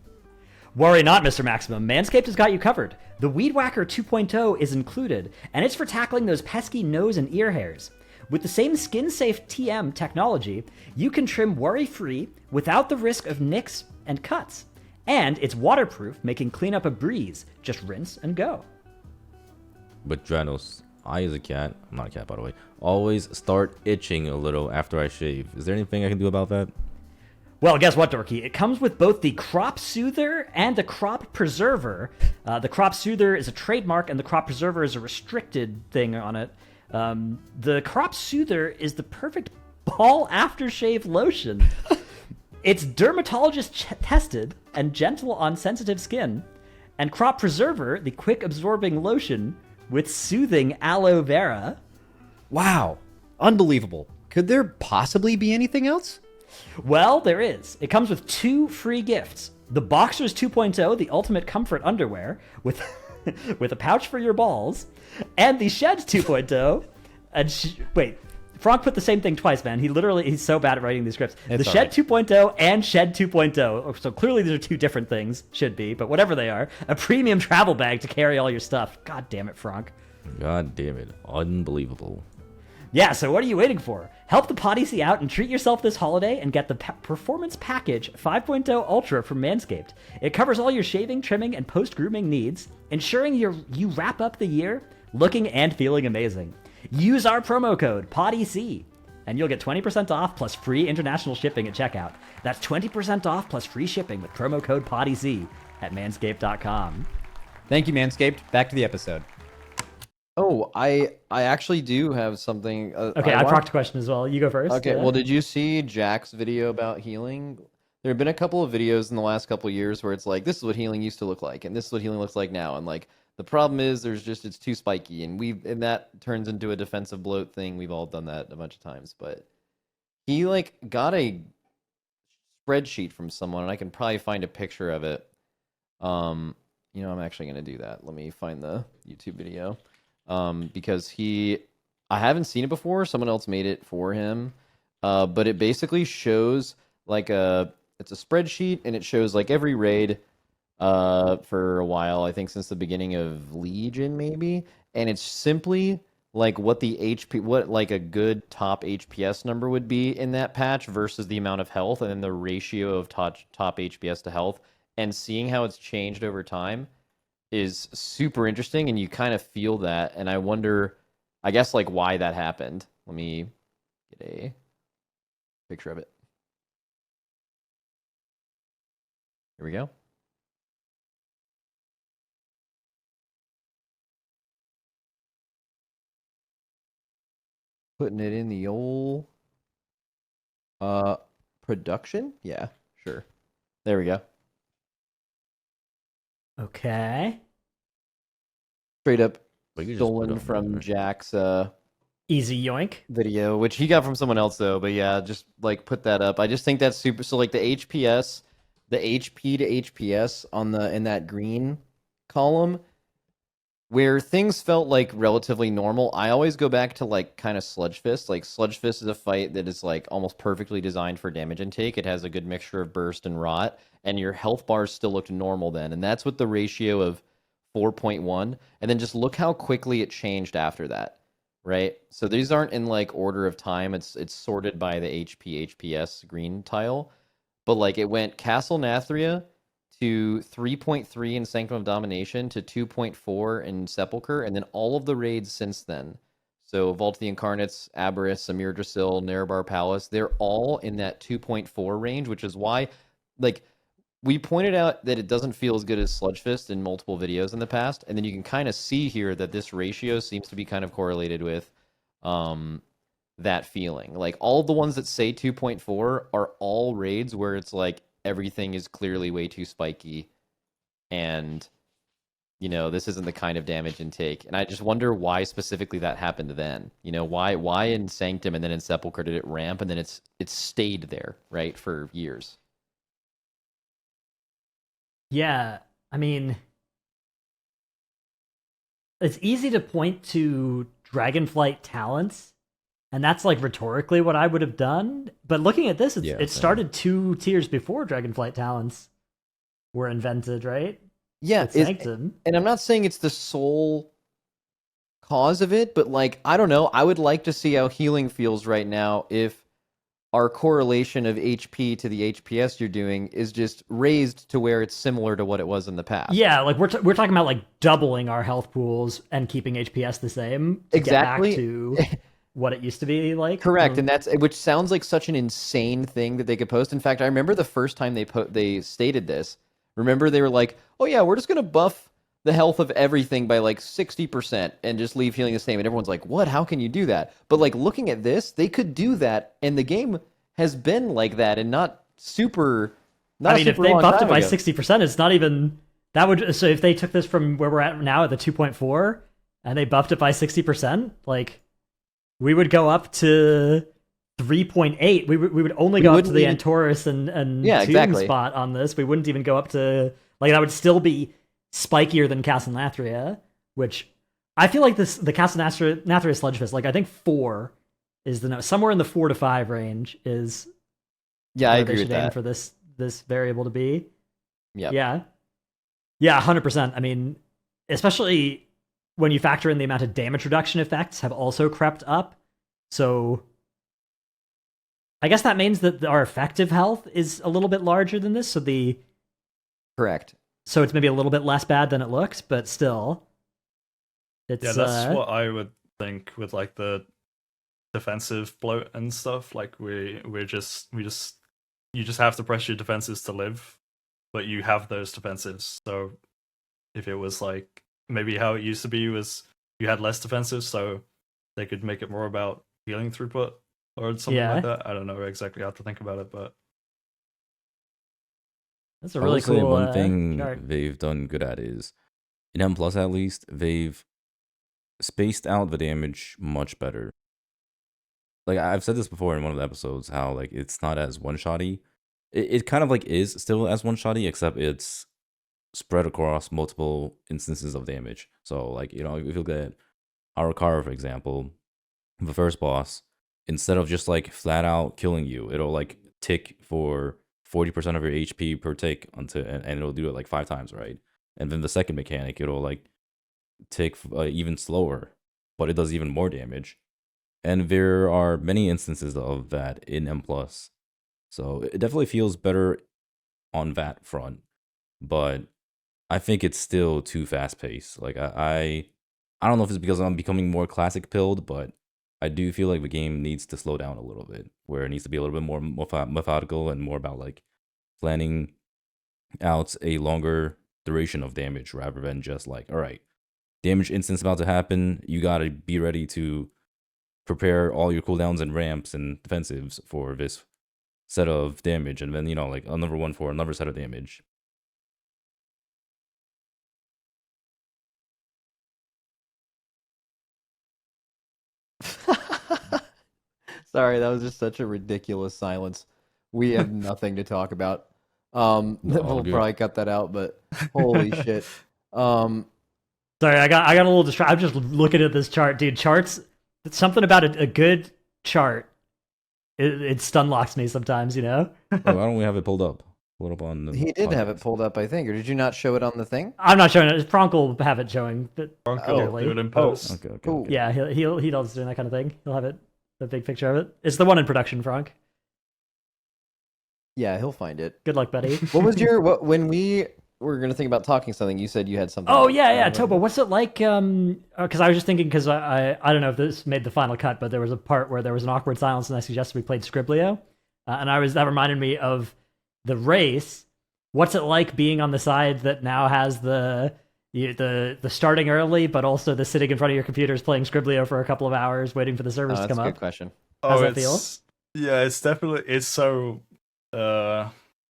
Worry not, Mr. Maximum. Manscaped has got you covered. The Weed Whacker 2.0 is included, and it's for tackling those pesky nose and ear hairs. With the same skin-safe TM technology, you can trim worry-free without the risk of nicks and cuts. And it's waterproof, making cleanup a breeze. Just rinse and go. But Dranos, I as a cat, I'm not a cat by the way, always start itching a little after I shave. Is there anything I can do about that? Well, guess what, Dorky? It comes with both the Crop Soother and the Crop Preserver. The Crop Soother is a trademark, and the Crop Preserver is a restricted thing on it. The Crop Soother is the perfect ball aftershave lotion. It's dermatologist tested and gentle on sensitive skin. And Crop Preserver, the quick absorbing lotion with soothing aloe vera. Wow. Unbelievable. Could there possibly be anything else? Well, there is. It comes with 2 free gifts. The Boxers 2.0, the ultimate comfort underwear, with with a pouch for your balls, and the Shed 2.0, and wait, Frank put the same thing twice, man. He's so bad at writing these scripts. It's the Shed alright. 2.0 and Shed 2.0. So clearly these are 2 different things, should be, but whatever they are. A premium travel bag to carry all your stuff. God damn it, Frank. God damn it. Unbelievable. Yeah, so what are you waiting for? Help the PoddyC out and treat yourself this holiday and get the Performance Package 5.0 Ultra from Manscaped. It covers all your shaving, trimming, and post-grooming needs, ensuring you wrap up the year looking and feeling amazing. Use our promo code PoddyC, and you'll get 20% off plus free international shipping at checkout. That's 20% off plus free shipping with promo code PoddyC at manscaped.com. Thank you, Manscaped. Back to the episode. Oh, I actually do have something. Okay, I procked a question as well. You go first. Okay, Yeah. well, did you see Jack's video about healing? There have been a couple of videos in the last couple of years where it's like, this is what healing used to look like, and this is what healing looks like now, and like the problem is it's too spiky, and that turns into a defensive bloat thing. We've all done that a bunch of times, but he like got a spreadsheet from someone, and I can probably find a picture of it. I'm actually gonna do that. Let me find the YouTube video. Because I haven't seen it before. Someone else made it for him. But it basically shows it's a spreadsheet, and it shows like every raid, for a while, I think since the beginning of Legion maybe. And it's simply like what like a good top HPS number would be in that patch versus the amount of health, and then the ratio of top HPS to health, and seeing how it's changed over time is super interesting, and you kind of feel that, and I wonder, I guess, like, why that happened. Let me get a picture of it. Here we go. Putting it in the old production? Yeah, sure. There we go. Okay. Straight up We could just put it stolen on from there. Jack's Easy yoink. video, which he got from someone else though. But yeah, just like put that up. I just think that's super. So like the HPS, the HP to HPS in that green column, where things felt like relatively normal. I always go back to like kind of Sludge Fist. Like Sludge Fist is a fight that is like almost perfectly designed for damage intake. It has a good mixture of burst and rot, and your health bars still looked normal then. And that's with the ratio of 4.1. And then just look how quickly it changed after that. Right? So these aren't in like order of time. It's sorted by the HP HPS green tile. But like it went Castle Nathria to 3.3 in Sanctum of Domination to 2.4 in Sepulchre, and then all of the raids since then. So Vault of the Incarnates, Aberrus, Amir Drasil, Nerebar Palace, they're all in that 2.4 range, which is why, like, we pointed out that it doesn't feel as good as Sludge Fist in multiple videos in the past, and then you can kind of see here that this ratio seems to be kind of correlated with that feeling. Like, all the ones that say 2.4 are all raids where it's like everything is clearly way too spiky, and, you know, this isn't the kind of damage intake. And I just wonder why specifically that happened then. You know, why in Sanctum and then in Sepulchre did it ramp, and then it's stayed there, right, for years. Yeah, I mean, it's easy to point to Dragonflight talents, and that's like rhetorically what I would have done. But looking at this, Yeah, it same. started 2 tiers before Dragonflight talents were invented, right? Yeah, With Sanctum. and I'm not saying it's the sole cause of it, but like, I don't know. I would like to see how healing feels right now if our correlation of HP to the HPS you're doing is just raised to where it's similar to what it was in the past. Yeah, like we're talking about like doubling our health pools and keeping HPS the same to Exactly. get back to what it used to be like. Correct, and that's, which sounds like such an insane thing that they could post. In fact, I remember the first time they stated this. Remember, they were like, "Oh yeah, we're just gonna buff the health of everything by like 60% and just leave healing the same. And everyone's like, what? How can you do that? But like looking at this, they could do that, and the game has been like that and not super. Not I mean, if super they long buffed it time by ago. 60%, it's not even that would. So if they took this from where we're at now at the 2.4 and they buffed it by 60%, like we would go up to 3.8. We would only go up to the even- Antorus and Yeah, Tomb exactly. spot on this. We wouldn't even go up to like that would still be spikier than Castlanathria, which I feel like the Castlanathria Sludgefist, like I think 4 is the somewhere in the 4 to 5 range is Yeah, I where agree they with should aim that. for this variable to be. Yep. Yeah. Yeah, 100%. I mean, especially when you factor in the amount of damage reduction effects have also crept up. So I guess that means that our effective health is a little bit larger than this. Correct. So it's maybe a little bit less bad than it looks, but still. It's Yeah, that's what I would think with like the defensive bloat and stuff. Like you just have to press your defenses to live, but you have those defenses. So if it was like maybe how it used to be was you had less defenses, so they could make it more about healing throughput or something Yeah. like that. I don't know exactly how to think about it, but that's a I really will say cool one thing chart. they've done good at is in M Plus at least they've spaced out the damage much better. Like I've said this before in one of the episodes, how like it's not as one-shot-y. It kind of like is still as one-shot-y, except it's spread across multiple instances of damage. So like, if you look at Arakara, for example, the first boss, instead of just like flat out killing you, it'll like tick for 40% of your HP per tick and it'll do it like 5 times, right? And then the second mechanic, it'll like tick even slower, but it does even more damage. And there are many instances of that in M+. So it definitely feels better on that front, but I think it's still too fast paced. Like I don't know if it's because I'm becoming more classic pilled, but I do feel like the game needs to slow down a little bit, where it needs to be a little bit more methodical and more about like planning out a longer duration of damage rather than just like, all right, damage instance about to happen. You gotta be ready to prepare all your cooldowns and ramps and defensives for this set of damage, and then like another one for another set of damage. Sorry, that was just such a ridiculous silence. We have nothing to talk about. all We'll good. probably cut that out, but holy shit. Sorry, I got a little distracted. I'm just looking at this chart, dude. Charts, something about a good chart. It stun locks me sometimes, Oh, why don't we have it pulled up? Pull it up on the He did have it podcast. pulled up, I think, or did you not show it on the thing? I'm not showing it. Frank will have it showing. But Bronco will clearly. do it in post. Okay. Cool. Okay. yeah, he does doing that kind of thing. He'll have it, the big picture of it. It's the one in production, Frank. Yeah, he'll find it. Good luck, buddy. What was when we were gonna think about talking something? You said you had something. Oh yeah, Tobo. What's it like? Because I was just thinking, because I don't know if this made the final cut, but there was a part where there was an awkward silence, and I suggested we played Scriblio, and that reminded me of the race. What's it like being on the side that now has the starting early, but also the sitting in front of your computers playing Scriblio for a couple of hours, waiting for the servers to That's come a good up? question. How's that it's yeah, it's definitely so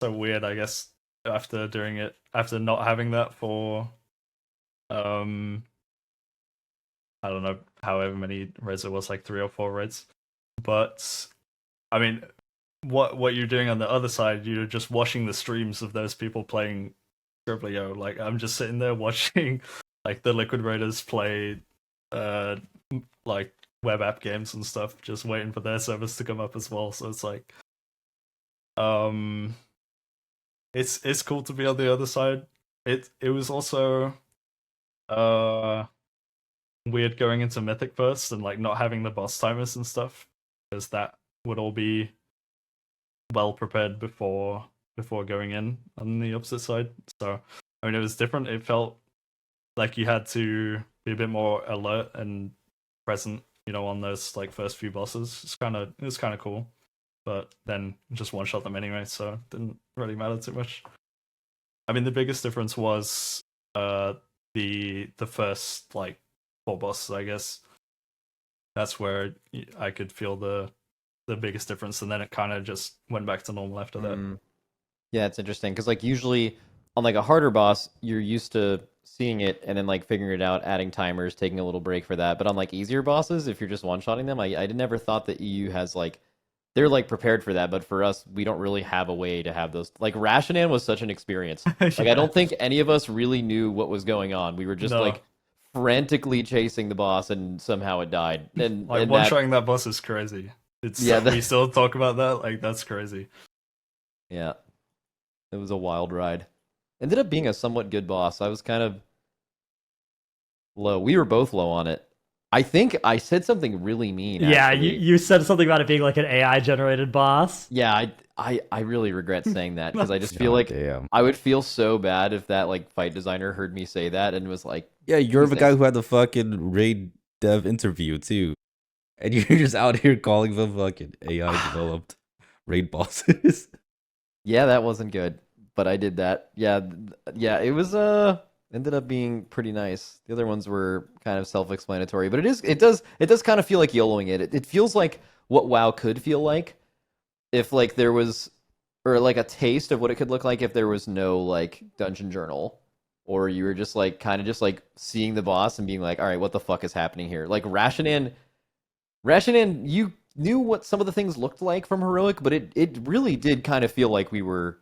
weird, I guess, after doing it, after not having that for I don't know, however many raids it was, like 3 or 4 raids. But I mean, what you're doing on the other side, you're just watching the streams of those people playing Scriblio. Like I'm just sitting there watching like the Liquid Raiders play like web app games and stuff, just waiting for their servers to come up as well. So it's like it's cool to be on the other side. It was also weird going into Mythic first and like not having the boss timers and stuff, because that would all be well prepared before going in on the opposite side. So I mean, it was different. It felt like you had to be a bit more alert and present, on those like first few bosses. It was kind of cool, but then just one shot them anyway, so it didn't really matter too much. I mean, the biggest difference was the first like 4 bosses, I guess. That's where I could feel the biggest difference, and then it kind of just went back to normal after that. Yeah, it's interesting because like usually on like a harder boss, you're used to seeing it and then like figuring it out, adding timers, taking a little break for that. But on like easier bosses, if you're just one-shotting them, I never thought that EU has like they're like prepared for that, but for us, we don't really have a way to have those. Like Rasha'nan was such an experience. Like I don't think any of us really knew what was going on. We were just like frantically chasing the boss, and somehow it died. And like one-shotting that boss is crazy. It's we still talk about that. Like that's crazy. Yeah, it was a wild ride. Ended up being a somewhat good boss. I was kind of low. We were both low on it. I think I said something really mean. Yeah, actually. you said something about it being like an AI generated boss. Yeah, I really regret saying that because I just feel like I would feel so bad if that like fight designer heard me say that and was like, yeah, you're the guy who had the fucking raid dev interview too, and you're just out here calling them fucking AI developed raid bosses. Yeah, that wasn't good, but I did that. Yeah, it was ended up being pretty nice. The other ones were kind of self-explanatory, but it does kind of feel like YOLOing it. It feels like what WoW could feel like if like there was, or like a taste of what it could look like if there was no like dungeon journal, or you were just like kind of just like seeing the boss and being like, all right, what the fuck is happening here? Like Rasha'nan, you knew what some of the things looked like from Heroic, but it really did kind of feel like we were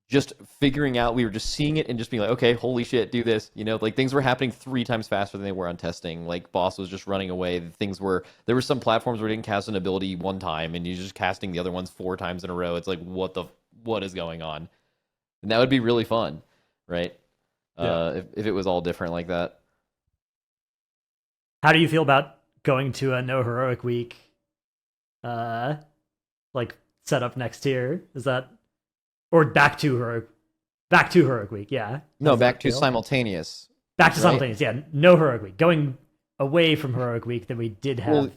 just figuring out, we were just seeing it and just being like, okay, holy shit, do this. You know, like things were happening 3 times faster than they were on testing. Like boss was just running away. There were some platforms where it didn't cast an ability 1 time and you're just casting the other ones 4 times in a row. It's like, what is going on? And that would be really fun, right? Yeah. If it was all different like that. How do you feel about going to a no heroic week like set up next tier? Is that, or back to heroic week? Yeah. No, back to simultaneous. Back to simultaneous. Yeah, no heroic week. Going away from heroic week that we did have.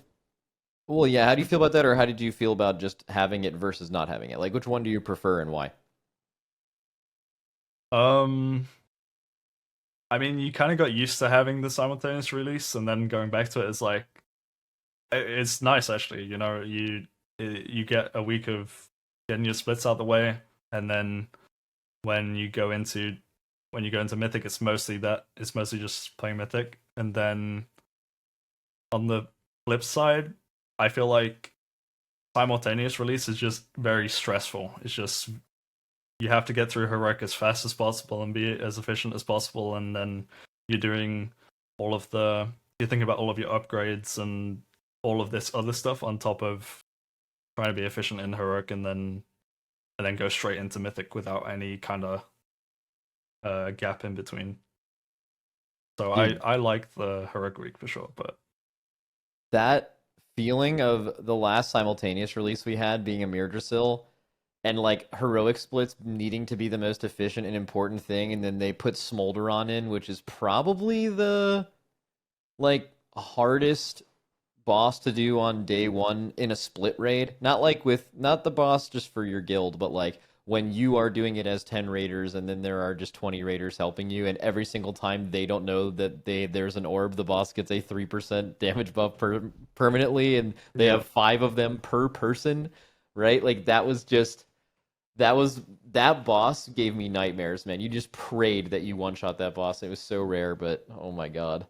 Well, yeah. How do you feel about that, or how did you feel about just having it versus not having it? Like, which one do you prefer and why? I mean, you kind of got used to having the simultaneous release, and then going back to it is like, it's nice actually. You know, you get a week of getting your splits out the way, and then when you go into Mythic, it's mostly just playing Mythic. And then on the flip side, I feel like simultaneous release is just very stressful. It's just, you have to get through Heroic as fast as possible and be as efficient as possible, and then you're thinking about all of your upgrades and all of this other stuff on top of trying to be efficient in Heroic, and then go straight into Mythic without any kind of gap in between. So I like the Heroic week for sure, but that feeling of the last simultaneous release we had being a Mirdrasil, and like Heroic splits needing to be the most efficient and important thing, and then they put Smolderon in, which is probably the like hardest boss to do on day 1 in a split raid. Not the boss just for your guild, but like when you are doing it as 10 raiders and then there are just 20 raiders helping you, and every single time they don't know that there's an orb, the boss gets a 3% damage buff permanently, and they have 5 of them per person, right? Like that boss gave me nightmares, man. You just prayed that you one-shot that boss. It was so rare, but oh my god.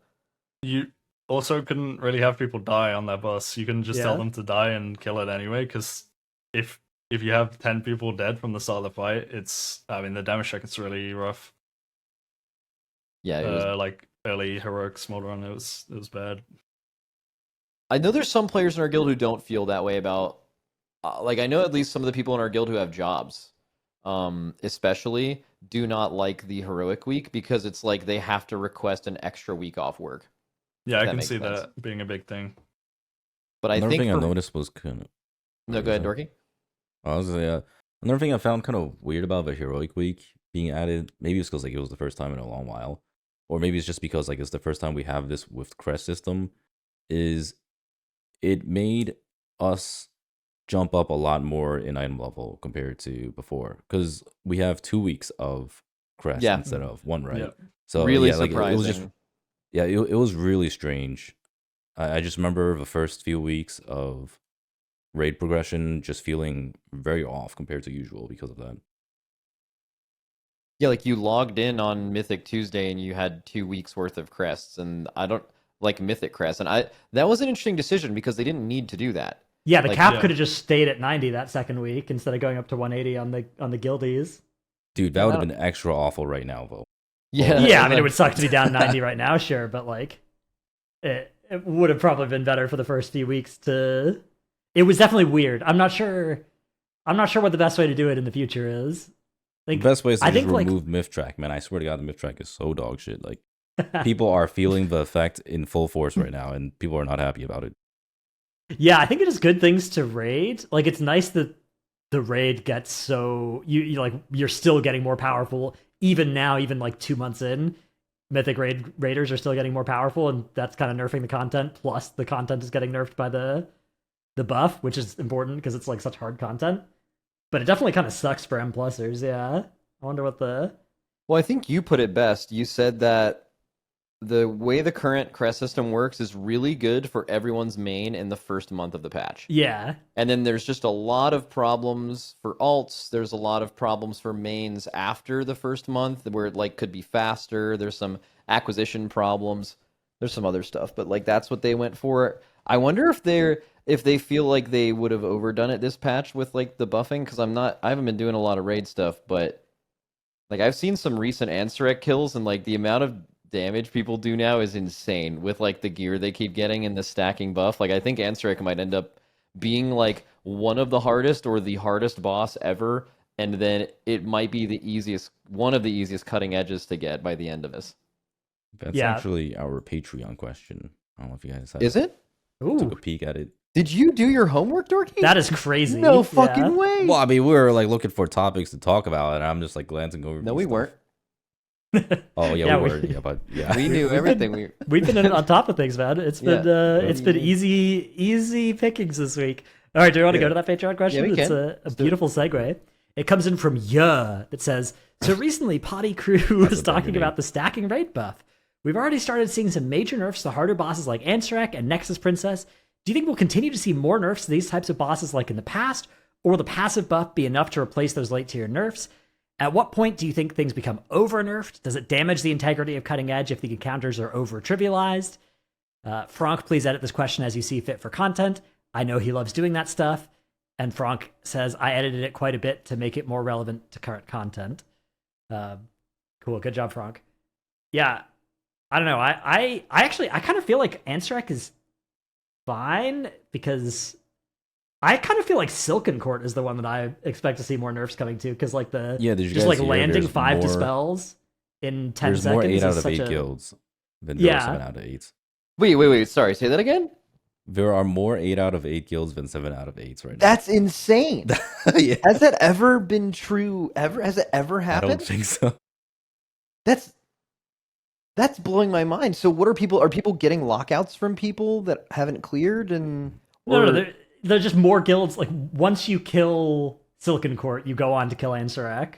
You also couldn't really have people die on that boss. You can just tell them to die and kill it anyway, because if you have 10 people dead from the start of the fight, the damage check is really rough. Yeah, it was like early Heroic Smolderon, it was bad. I know there's some players in our guild who don't feel that way about I know at least some of the people in our guild who have jobs, especially do not like the Heroic week because it's like they have to request an extra week off work. Yeah, I can see that being a big thing. But Another thing I noticed was kind of... No, go ahead, Dorki. I was another thing I found kind of weird about the Heroic week being added, maybe it's because like it was the first time in a long while, or maybe it's just because like it's the first time we have this with crest system, is it made us jump up a lot more in item level compared to before, because we have 2 weeks of crest Yeah. instead of one right. Yeah. So Really yeah, like surprising. it was just it was really strange. I just remember the first few weeks of raid progression just feeling very off compared to usual because of that. Yeah, like you logged in on Mythic Tuesday and you had 2 weeks worth of crests, and I don't like Mythic crests, and that was an interesting decision because they didn't need to do that. Yeah, the Like, cap yeah. could have just stayed at 90 that second week instead of going up to 180 on the guildies. Dude, Yeah, that would have that- been extra awful right now though. Yeah, Yeah, I mean, it would suck to be down 90 right now, sure, but like, it would have probably been better for the first few weeks to. It was definitely weird. I'm not sure what the best way to do it in the future is. The best way is to I just think, like- remove myth track, man. I swear to God, the myth track is so dog shit. Like people are feeling the effect in full force right now, and people are not happy about it. Yeah, I think it is good things to raid. Like, it's nice that the raid gets so you like you're still getting more powerful even now, even like 2 months in. Mythic raiders are still getting more powerful, and that's kind of nerfing the content. Plus, the content is getting nerfed by the buff, which is important because it's like such hard content. But it definitely kind of sucks for M plusers. Yeah, I wonder what the. Well, I think you put it best. You said that the way the current crest system works is really good for everyone's main in the first month of the patch. Yeah, And then there's just a lot of problems for alts. There's a lot of problems for mains after the first month where it like could be faster. There's some acquisition problems. There's some other stuff, but like that's what they went for. I wonder if they feel like they would have overdone it this patch with like the buffing, because I haven't been doing a lot of raid stuff, but like I've seen some recent Ansarek kills, and like the amount of damage people do now is insane with like the gear they keep getting and the stacking buff. Like I think Ansarek might end up being like one of the hardest or the hardest boss ever, and then it might be one of the easiest cutting edges to get by the end of this. That's Yeah. actually our Patreon question. I don't know if you guys have Is it? took a ooh, peek at it. Did you do your homework, Dorki? that is crazy. no Yeah. fucking way. Well, I mean, we were like looking for topics to talk about, and I'm just like glancing over. No, these we stuff. weren't. Oh yeah, Yeah, we we- were. Yeah, but yeah, We knew everything. We've been on top of things, man. It's been it's been easy pickings this week. All right, do you want to go to that Patreon question? Yeah, we It's can. a Let's do it. beautiful segue. It comes in from that says, so recently Poddy Crew was a banger talking name. about the stacking raid buff. We've already started seeing some major nerfs to harder bosses like Ansarek and Nexus Princess. Do you think we'll continue to see more nerfs to these types of bosses like in the past, or will the passive buff be enough to replace those late tier nerfs? At what point do you think things become over-nerfed? Does it damage the integrity of Cutting Edge if the encounters are over-trivialized? Frank, please edit this question as you see fit for content. I know he loves doing that stuff. And Frank says, I edited it quite a bit to make it more relevant to current content. Cool, good job, Frank. Yeah, I don't know. I kind of feel like Ansarek is fine because I kind of feel like Silken Court is the one that I expect to see more nerfs coming to, because like yeah. Did you just guys like hear landing there's 5 more- dispels in 10 There's seconds more 8 is out of such 8 a... guilds than there Yeah. are 7 out of 8s. Wait. Sorry, say that again? There are more 8 out of 8 guilds than 7 out of 8s right now. That's insane. yeah, Has that ever been true? Has it ever I happened? don't think so. That's blowing my mind. So what are people getting lockouts from people that haven't cleared and No, they're just more guilds. Like, once you kill Silken Court, you go on to kill Ansarek.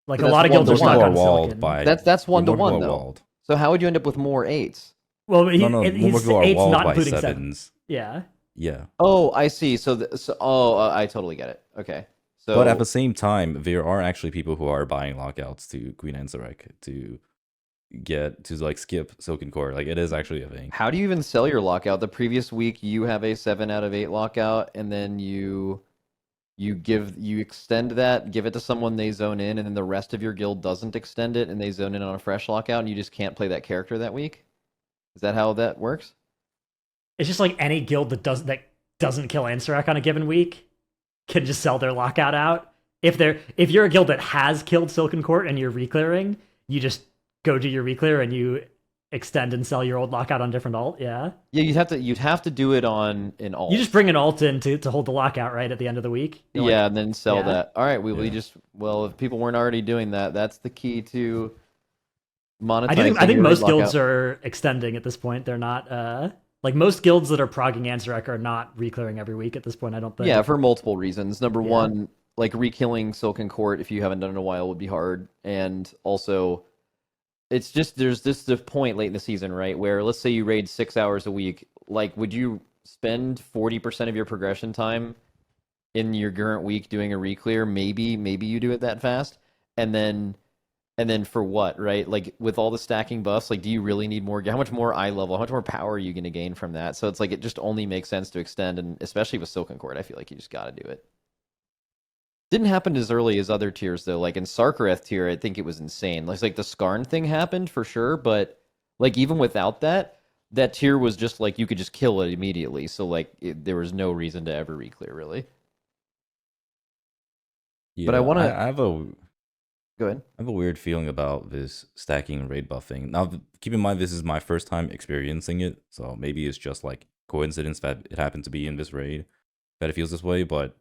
Like, But a that's lot of guilds are one-to-one. stuck People are on walled Silken. by. that's one to more people one are though. walled. So how would you end up with more 8s? Well, No, more he's people are 8's walled not by including 7s. Yeah. Yeah. Oh, I see. So I totally get it. Okay. So But at the same time, there are actually people who are buying lockouts to Queen Ansarek to like skip Silken Core. Like, it is actually a thing. how do you even sell your lockout? The previous week you have a 7 out of 8 lockout, and then you extend that, give it to someone, they zone in, and then the rest of your guild doesn't extend it and they zone in on a fresh lockout, and you just can't play that character that week? Is that how that works? It's just like any guild that doesn't kill Ansarek on a given week can just sell their lockout out. If you're a guild that has killed Silken Court and you're reclearing, you just go do your reclear and you extend and sell your old lockout on different alt. Yeah. Yeah, you'd have to do it on an alt. You just bring an alt in to hold the lockout right at the end of the week. You're like, yeah, and then sell yeah. that. All right, we Yeah. if people weren't already doing that, that's the key to monetizing. I think your most lockout. guilds are extending at this point. They're not like most guilds that are progging Ansarek are not reclearing every week at this point, I don't think. Yeah, for multiple reasons. Number Yeah. one, like rekilling Silken Court if you haven't done it in a while would be hard, and also it's just there's this point late in the season, right, where let's say you raid 6 hours a week, like would you spend 40% of your progression time in your current week doing a reclear? Maybe you do it that fast, and then for what, right? Like with all the stacking buffs, like do you really need more? How much more eye level? How much more power are you going to gain from that? So it's like it just only makes sense to extend, and especially with Silken Court, I feel like you just got to do it. Didn't happen as early as other tiers though. Like in Sarkareth tier, I think it was insane. Like the Skarn thing happened for sure, but like even without that, that tier was just like you could just kill it immediately. So like there was no reason to ever reclear really. Yeah, But I want to I have a go ahead. I have a weird feeling about this stacking and raid buff thing. Now, keep in mind, this is my first time experiencing it, so maybe it's just like coincidence that it happened to be in this raid that it feels this way. But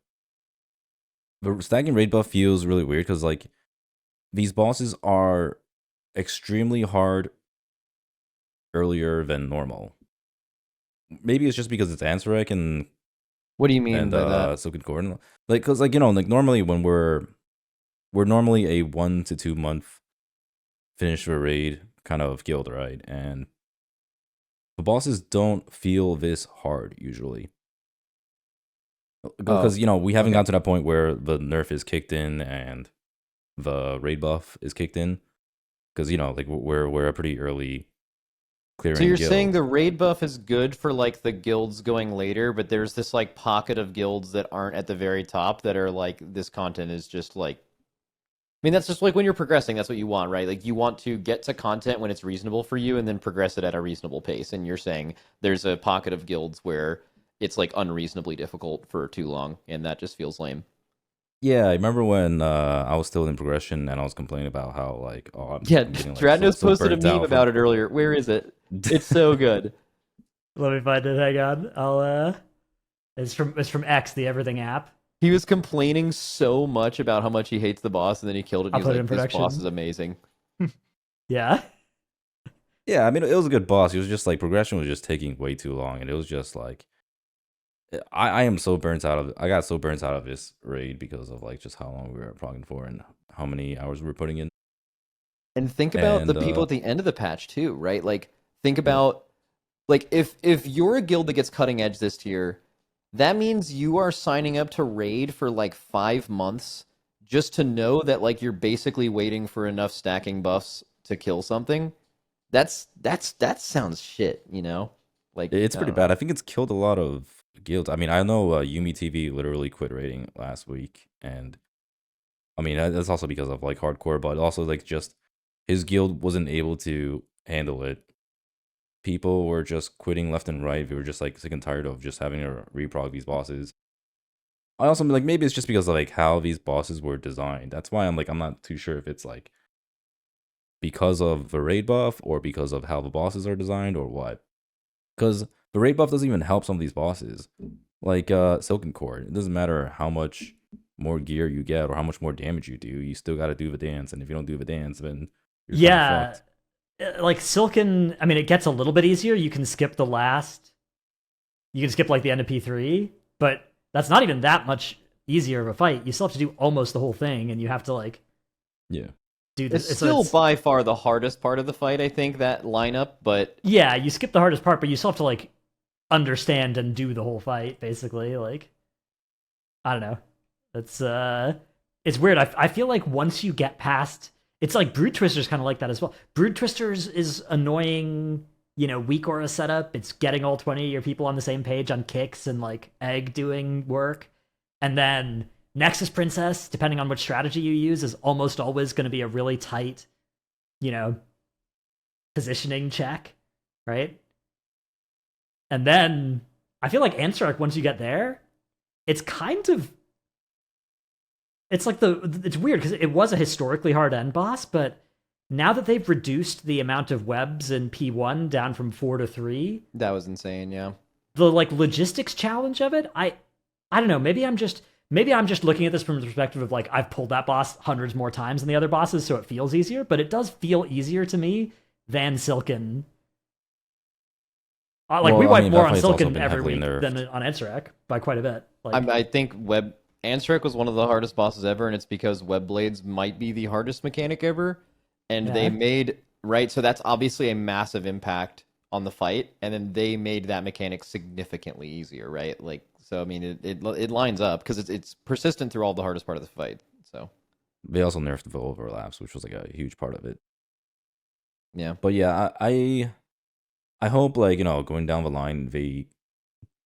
the stacking raid buff feels really weird because like these bosses are extremely hard earlier than normal. Maybe it's just because it's Ansarek and What do you mean by that? Silken Cord, like because like like normally when we're normally a 1 to 2 month finish a raid kind of guild, right? And the bosses don't feel this hard usually. Because, we haven't gotten to that point where the nerf is kicked in and the raid buff is kicked in. Because, like we're a pretty early clearing So you're guild. saying the raid buff is good for like the guilds going later, but there's this like pocket of guilds that aren't at the very top that are like this content is just like, I mean, that's just like when you're progressing, that's what you want, right? Like you want to get to content when it's reasonable for you and then progress it at a reasonable pace. And you're saying there's a pocket of guilds where it's like unreasonably difficult for too long, and that just feels lame. Yeah, I remember when I was still in progression and I was complaining about how like, I'm getting, like, Dradnos so posted a burnt out meme about it earlier. Where is it? It's so good. Let me find it. Hang on. I'll it's from X, the Everything app. He was complaining so much about how much he hates the boss, and then he killed it. I'll He's put it like, in "This boss production. is amazing." Yeah. Yeah, I mean, it was a good boss. It was just like progression was just taking way too long, and it was just like, I am so burnt out of it. I got so burnt out of this raid because of like just how long we were progging for and how many hours we were putting in. And think about the And, people at the end of the patch too, right? Like think about like if you're a guild that gets cutting edge this tier, that means you are signing up to raid for like 5 months just to know that like you're basically waiting for enough stacking buffs to kill something. That sounds shit, Like It's I pretty don't know. bad. I think it's killed a lot of guilds. I mean, I know Yumi TV literally quit raiding last week, and I mean that's also because of like hardcore, but also like just his guild wasn't able to handle it. People were just quitting left and right. They were just like sick and tired of just having to reprog these bosses. I also like maybe it's just because of like how these bosses were designed. That's why I'm not too sure if it's like because of the raid buff or because of how the bosses are designed or what. Because the raid buff doesn't even help some of these bosses. Like Silken Cord. It doesn't matter how much more gear you get or how much more damage you do. You still got to do the dance. And if you don't do the dance, then you're kinda fucked. Like Silken, I mean, it gets a little bit easier. You can skip the last. You can skip like the end of P3, but that's not even that much easier of a fight. You still have to do almost the whole thing, and you have to like Yeah. do this. It's still by far the hardest part of the fight, I think, that lineup, but yeah, you skip the hardest part, but you still have to like understand and do the whole fight, basically. Like, I don't know. It's weird. I feel like once you get past, it's like Brood Twister's kind of like that as well. Brood Twister's is annoying, weak aura setup. It's getting all 20 of your people on the same page on kicks and like egg doing work. And then Nexus Princess, depending on which strategy you use, is almost always going to be a really tight, positioning check, right? And then I feel like Ansarek, once you get there, it's kind of, it's like it's weird because it was a historically hard end boss, but now that they've reduced the amount of webs in P1 down from 4 to 3, that was insane, yeah. the like logistics challenge of it, I don't know, maybe I'm just looking at this from the perspective of like I've pulled that boss hundreds more times than the other bosses, so it feels easier, but it does feel easier to me than Silken. Like we wipe more on Silken every week than on Ansarek by quite a bit. Like, I think Ansrek was one of the hardest bosses ever, and it's because web blades might be the hardest mechanic ever, and they Yeah. made right. So that's obviously a massive impact on the fight, and then they made that mechanic significantly easier, right? Like, so I mean, it lines up because it's persistent through all the hardest part of the fight. So They also nerfed the overlaps, which was like a huge part of it. yeah, But yeah, I hope, like, going down the line, they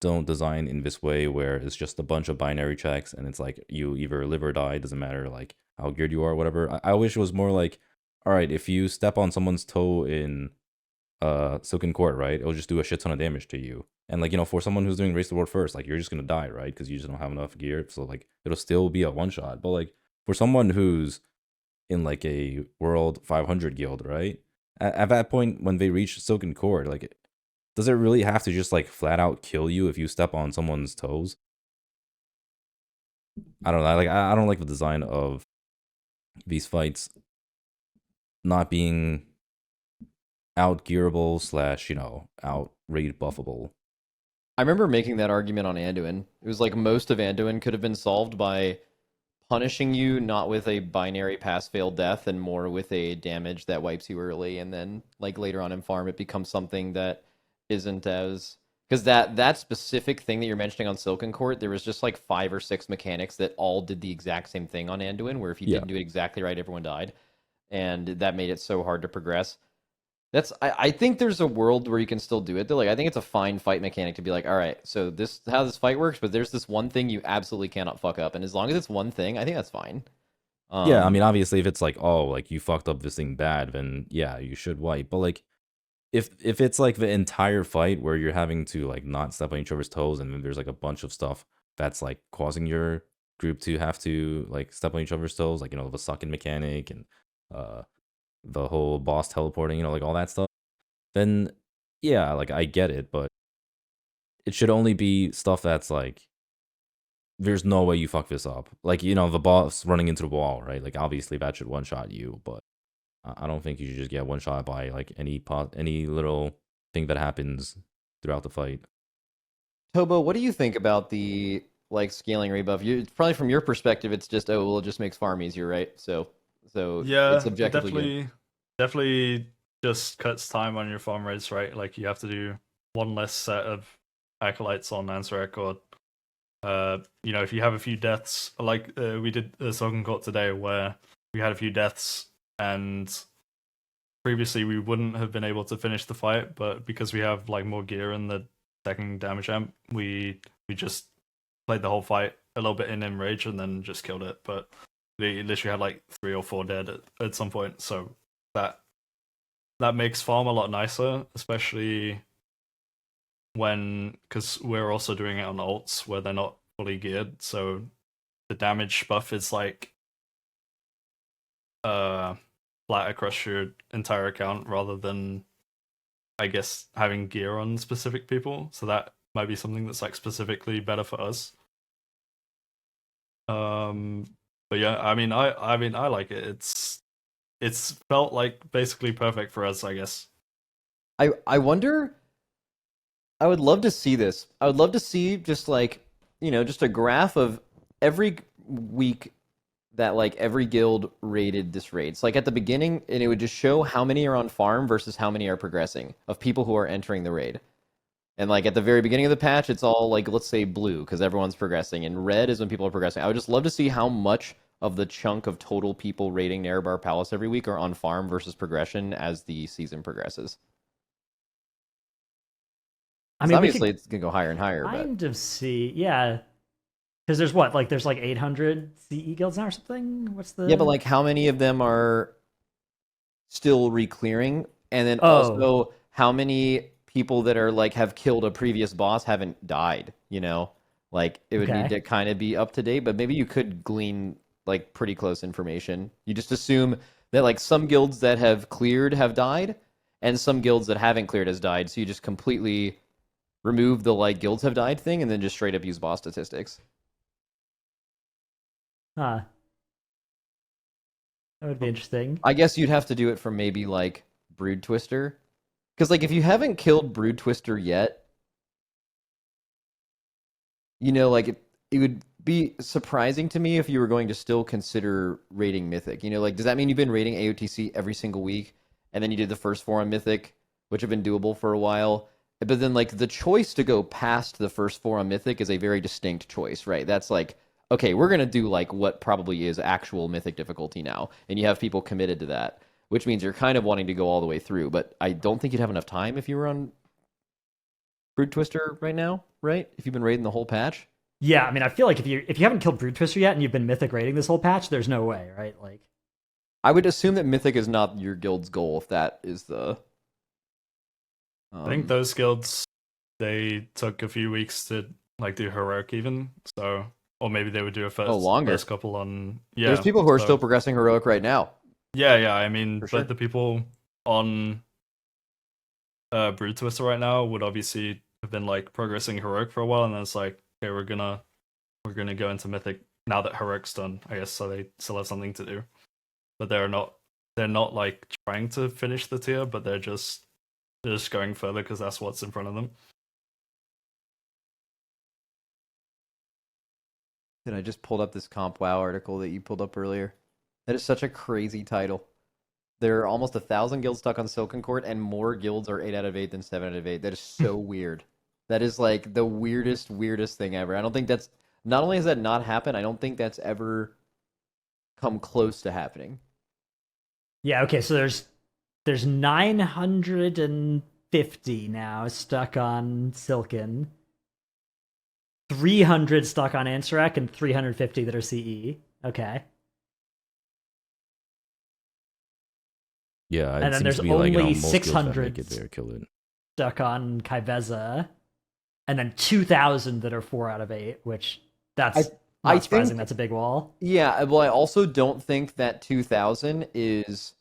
don't design in this way where it's just a bunch of binary checks and it's like you either live or die, doesn't matter like how good you are or whatever. I wish it was more like, all right, if you step on someone's toe in Silken Court, right, it'll just do a shit ton of damage to you. And like, for someone who's doing Race to the World first, like you're just gonna die, right? Because you just don't have enough gear. So like it'll still be a one shot. But like for someone who's in like a World 500 guild, right? At that point, when they reach Silken Cord, like, does it really have to just like flat out kill you if you step on someone's toes? I don't know. Like, I don't like the design of these fights not being out gearable / out raid buffable. I remember making that argument on Anduin. It was like most of Anduin could have been solved by punishing you not with a binary pass fail death and more with a damage that wipes you early, and then like later on in farm it becomes something that isn't as, because that specific thing that you're mentioning on Silken Court, there was just like 5 or 6 mechanics that all did the exact same thing on Anduin, where if you didn't do it exactly right, everyone died, and that made it so hard to progress. I think there's a world where you can still do it though. Like I think it's a fine fight mechanic to be like, all right, so this how this fight works, but there's this one thing you absolutely cannot fuck up, and as long as it's one thing, I think that's fine. Yeah, I mean, obviously, if it's like, oh, like you fucked up this thing bad, then yeah, you should wipe. But like, if it's like the entire fight where you're having to like not step on each other's toes, and then there's like a bunch of stuff that's like causing your group to have to like step on each other's toes, like the sucking mechanic and the whole boss teleporting, like all that stuff, then yeah, like I get it, but it should only be stuff that's like, there's no way you fuck this up. Like, the boss running into the wall, right? Like, obviously that should one shot you, but I don't think you should just get one shot by like any little thing that happens throughout the fight. Tobo, what do you think about the like scaling rebuff? Probably from your perspective, it's just it just makes farm easier, right? So yeah, it's objectively good. definitely just cuts time on your farm raids, right? Like you have to do one less set of acolytes on Ansrek, or if you have a few deaths, like we did a Silken Court today where we had a few deaths, and previously we wouldn't have been able to finish the fight, but because we have like more gear in the second damage amp, we just played the whole fight a little bit in rage and then just killed it. But they literally had like 3 or 4 dead at some point, so that makes farm a lot nicer, especially because we're also doing it on ults where they're not fully geared, so the damage buff is like flat across your entire account rather than, I guess, having gear on specific people. So that might be something that's like specifically better for us. But yeah, I mean I like it. It's felt like basically perfect for us, I guess. I wonder. I would love to see this. I would love to see just like just a graph of every week that like every guild rated this raid. It's like at the beginning, and it would just show how many are on farm versus how many are progressing of people who are entering the raid. And like at the very beginning of the patch, it's all like, let's say blue because everyone's progressing, and red is when people are progressing. I would just love to see how much of the chunk of total people raiding Nerebar Palace every week are on farm versus progression as the season progresses. I mean, obviously it's gonna go higher and higher. Kind of see, yeah. Because there's there's like 800 CE guilds now or something? What's the... Yeah, but like how many of them are still reclearing? And then also how many people that are like have killed a previous boss haven't died, Like it would need to kind of be up to date, but maybe you could glean like pretty close information. You just assume that like some guilds that have cleared have died and some guilds that haven't cleared has died, so you just completely remove the like guilds have died thing and then just straight up use boss statistics. Huh. That would be interesting. I guess you'd have to do it from maybe like Brood Twister. Because like if you haven't killed Brood Twister yet, like it would be surprising to me if you were going to still consider rating Mythic. You know, like, does that mean you've been rating AOTC every single week, and then you did the first 4 on Mythic, which have been doable for a while? But then, like, the choice to go past the first 4 on Mythic is a very distinct choice, right? That's like, okay, we're going to do, like, what probably is actual Mythic difficulty now, and you have people committed to that, which means you're kind of wanting to go all the way through. But I don't think you'd have enough time if you were on Brood Twister right now, right? If you've been raiding the whole patch. Yeah, I mean, I feel like if you haven't killed Brood Twister yet and you've been Mythic raiding this whole patch, there's no way, right? Like, I would assume that Mythic is not your guild's goal if that is the... I think those guilds, they took a few weeks to like do heroic even, so or maybe they would do a first couple on. Yeah, there's people who are still progressing heroic right now. Yeah. I mean, For sure. but the people on Brood Twister right now would obviously have been like progressing heroic for a while, and then it's like, okay, we're gonna go into Mythic now that heroic's done, I guess. So they still have something to do, but they're not like trying to finish the tier, but they're just going further because that's what's in front of them. And I just pulled up this Comp WoW article that you pulled up earlier. That is such a crazy title. There are almost 1,000 guilds stuck on Silken Court, and more guilds are 8 out of 8 than 7 out of 8. That is so weird. That is like the weirdest thing ever. I don't think that's... Not only has that not happened, I don't think that's ever come close to happening. yeah, okay, so there's 950 now stuck on Silken, 300 stuck on Ansarek, and 350 that are CE. Okay. Yeah, it And then seems there's to be like, only most guilds that 600 make it there kill it. stuck on Kaiveza, and then 2,000 that are 4 out of 8, which that's I not surprising. think- That's a big wall. Yeah, well, I also don't think that 2,000 is...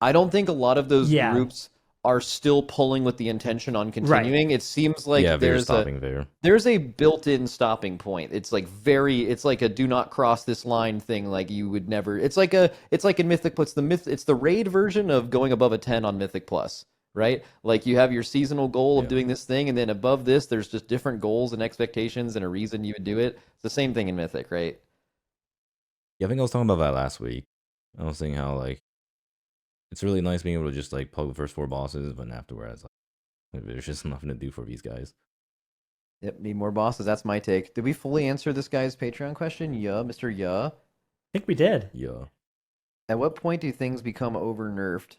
I don't think a lot of those Yeah. groups are still pulling with the intention on continuing. It seems like yeah, they're there's stopping there. there's a built-in stopping point. It's like it's like a do not cross this line thing. Like you would never. It's like in Mythic Plus. It's the raid version of going above a 10 on Mythic Plus, right? Like you have your seasonal goal of doing this thing, and then above this, there's just different goals and expectations and a reason you would do it. It's the same thing in Mythic, right? Yeah, I think I was talking about that last week. I was saying how like it's really nice being able to just like plug the first 4 bosses, but afterwards, like, there's just nothing to do for these guys. Yep, need more bosses. That's my take. Did we fully answer this guy's Patreon question? Yeah, Mr. Yeah. I think we did. Yeah. At what point do things become over-nerfed?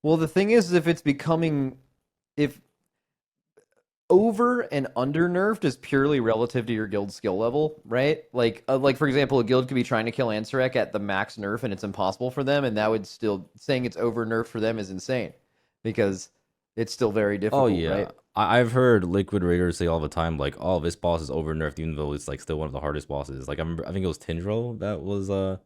Well, the thing is, if over and under nerfed is purely relative to your guild skill level, right? Like for example, a guild could be trying to kill Ansarek at the max nerf and it's impossible for them, and that would still saying it's over nerfed for them is insane because it's still very difficult. Oh yeah, right? I've heard Liquid Raiders say all the time like, "Oh, this boss is over nerfed," even though it's like still one of the hardest bosses. Like I think it was Tindril that was quote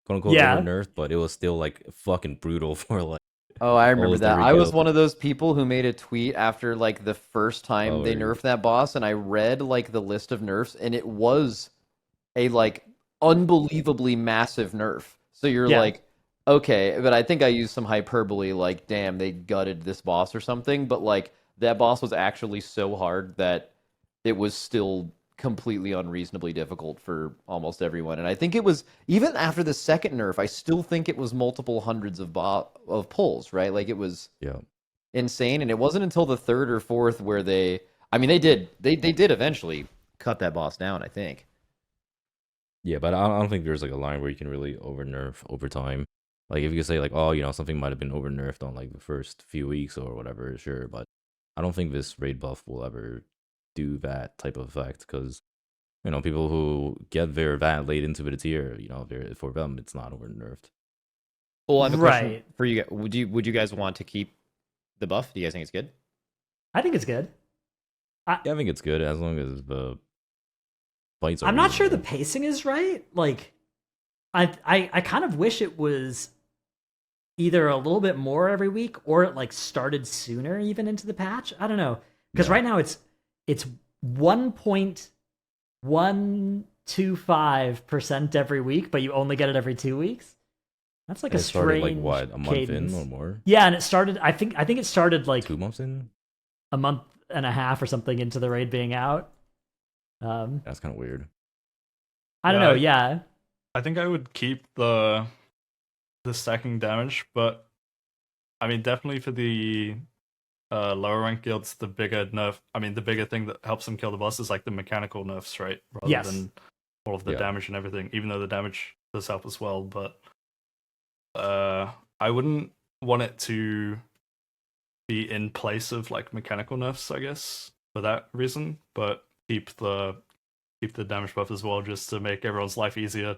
unquote Yeah. over nerfed, but it was still like fucking brutal for like. Oh, I remember Always the that. I was rekill. one of those people who made a tweet after like the first time Oh, they yeah. nerfed that boss, and I read like the list of nerfs, and it was a like unbelievably massive nerf. So you're Yeah. like, okay, but I think I used some hyperbole, like, damn, they gutted this boss or something. But like that boss was actually so hard that it was still completely unreasonably difficult for almost everyone. And I think it was even after the second nerf, I still think it was multiple hundreds of pulls, right? Like it was Yeah. insane. And it wasn't until the third or fourth where they did eventually cut that boss down, I think. Yeah, but I don't think there's like a line where you can really over nerf over time. Like if you could say like, oh, something might have been over nerfed on like the first few weeks or whatever, sure. But I don't think this raid buff will ever do that type of effect because people who get their that late into the tier, for them it's not over nerfed. Well, I have a question Right. for you. Would you guys want to keep the buff? Do you guys think it's good? I think it's good. Yeah, I think it's good as long as the fights are. I'm not sure the reasonable. pacing is right. Like, I kind of wish it was either a little bit more every week or it like started sooner even into the patch. I don't know, because Yeah. right now it's 1.125% every week, but you only get it every 2 weeks. That's like And a it started strange like what, a month cadence. in or more? Yeah, and it started. I think it started like 2 months in. a month and a half or something into the raid being out. That's kind of weird. I don't Yeah, know. Yeah. I think I would keep the stacking damage, but I mean, definitely for the lower rank guilds, the bigger thing that helps them kill the boss is like the mechanical nerfs, right? Rather Yes. than all of the Yeah. damage and everything, even though the damage does help as well. But I wouldn't want it to be in place of like mechanical nerfs, I guess, for that reason. But keep the damage buff as well, just to make everyone's life easier.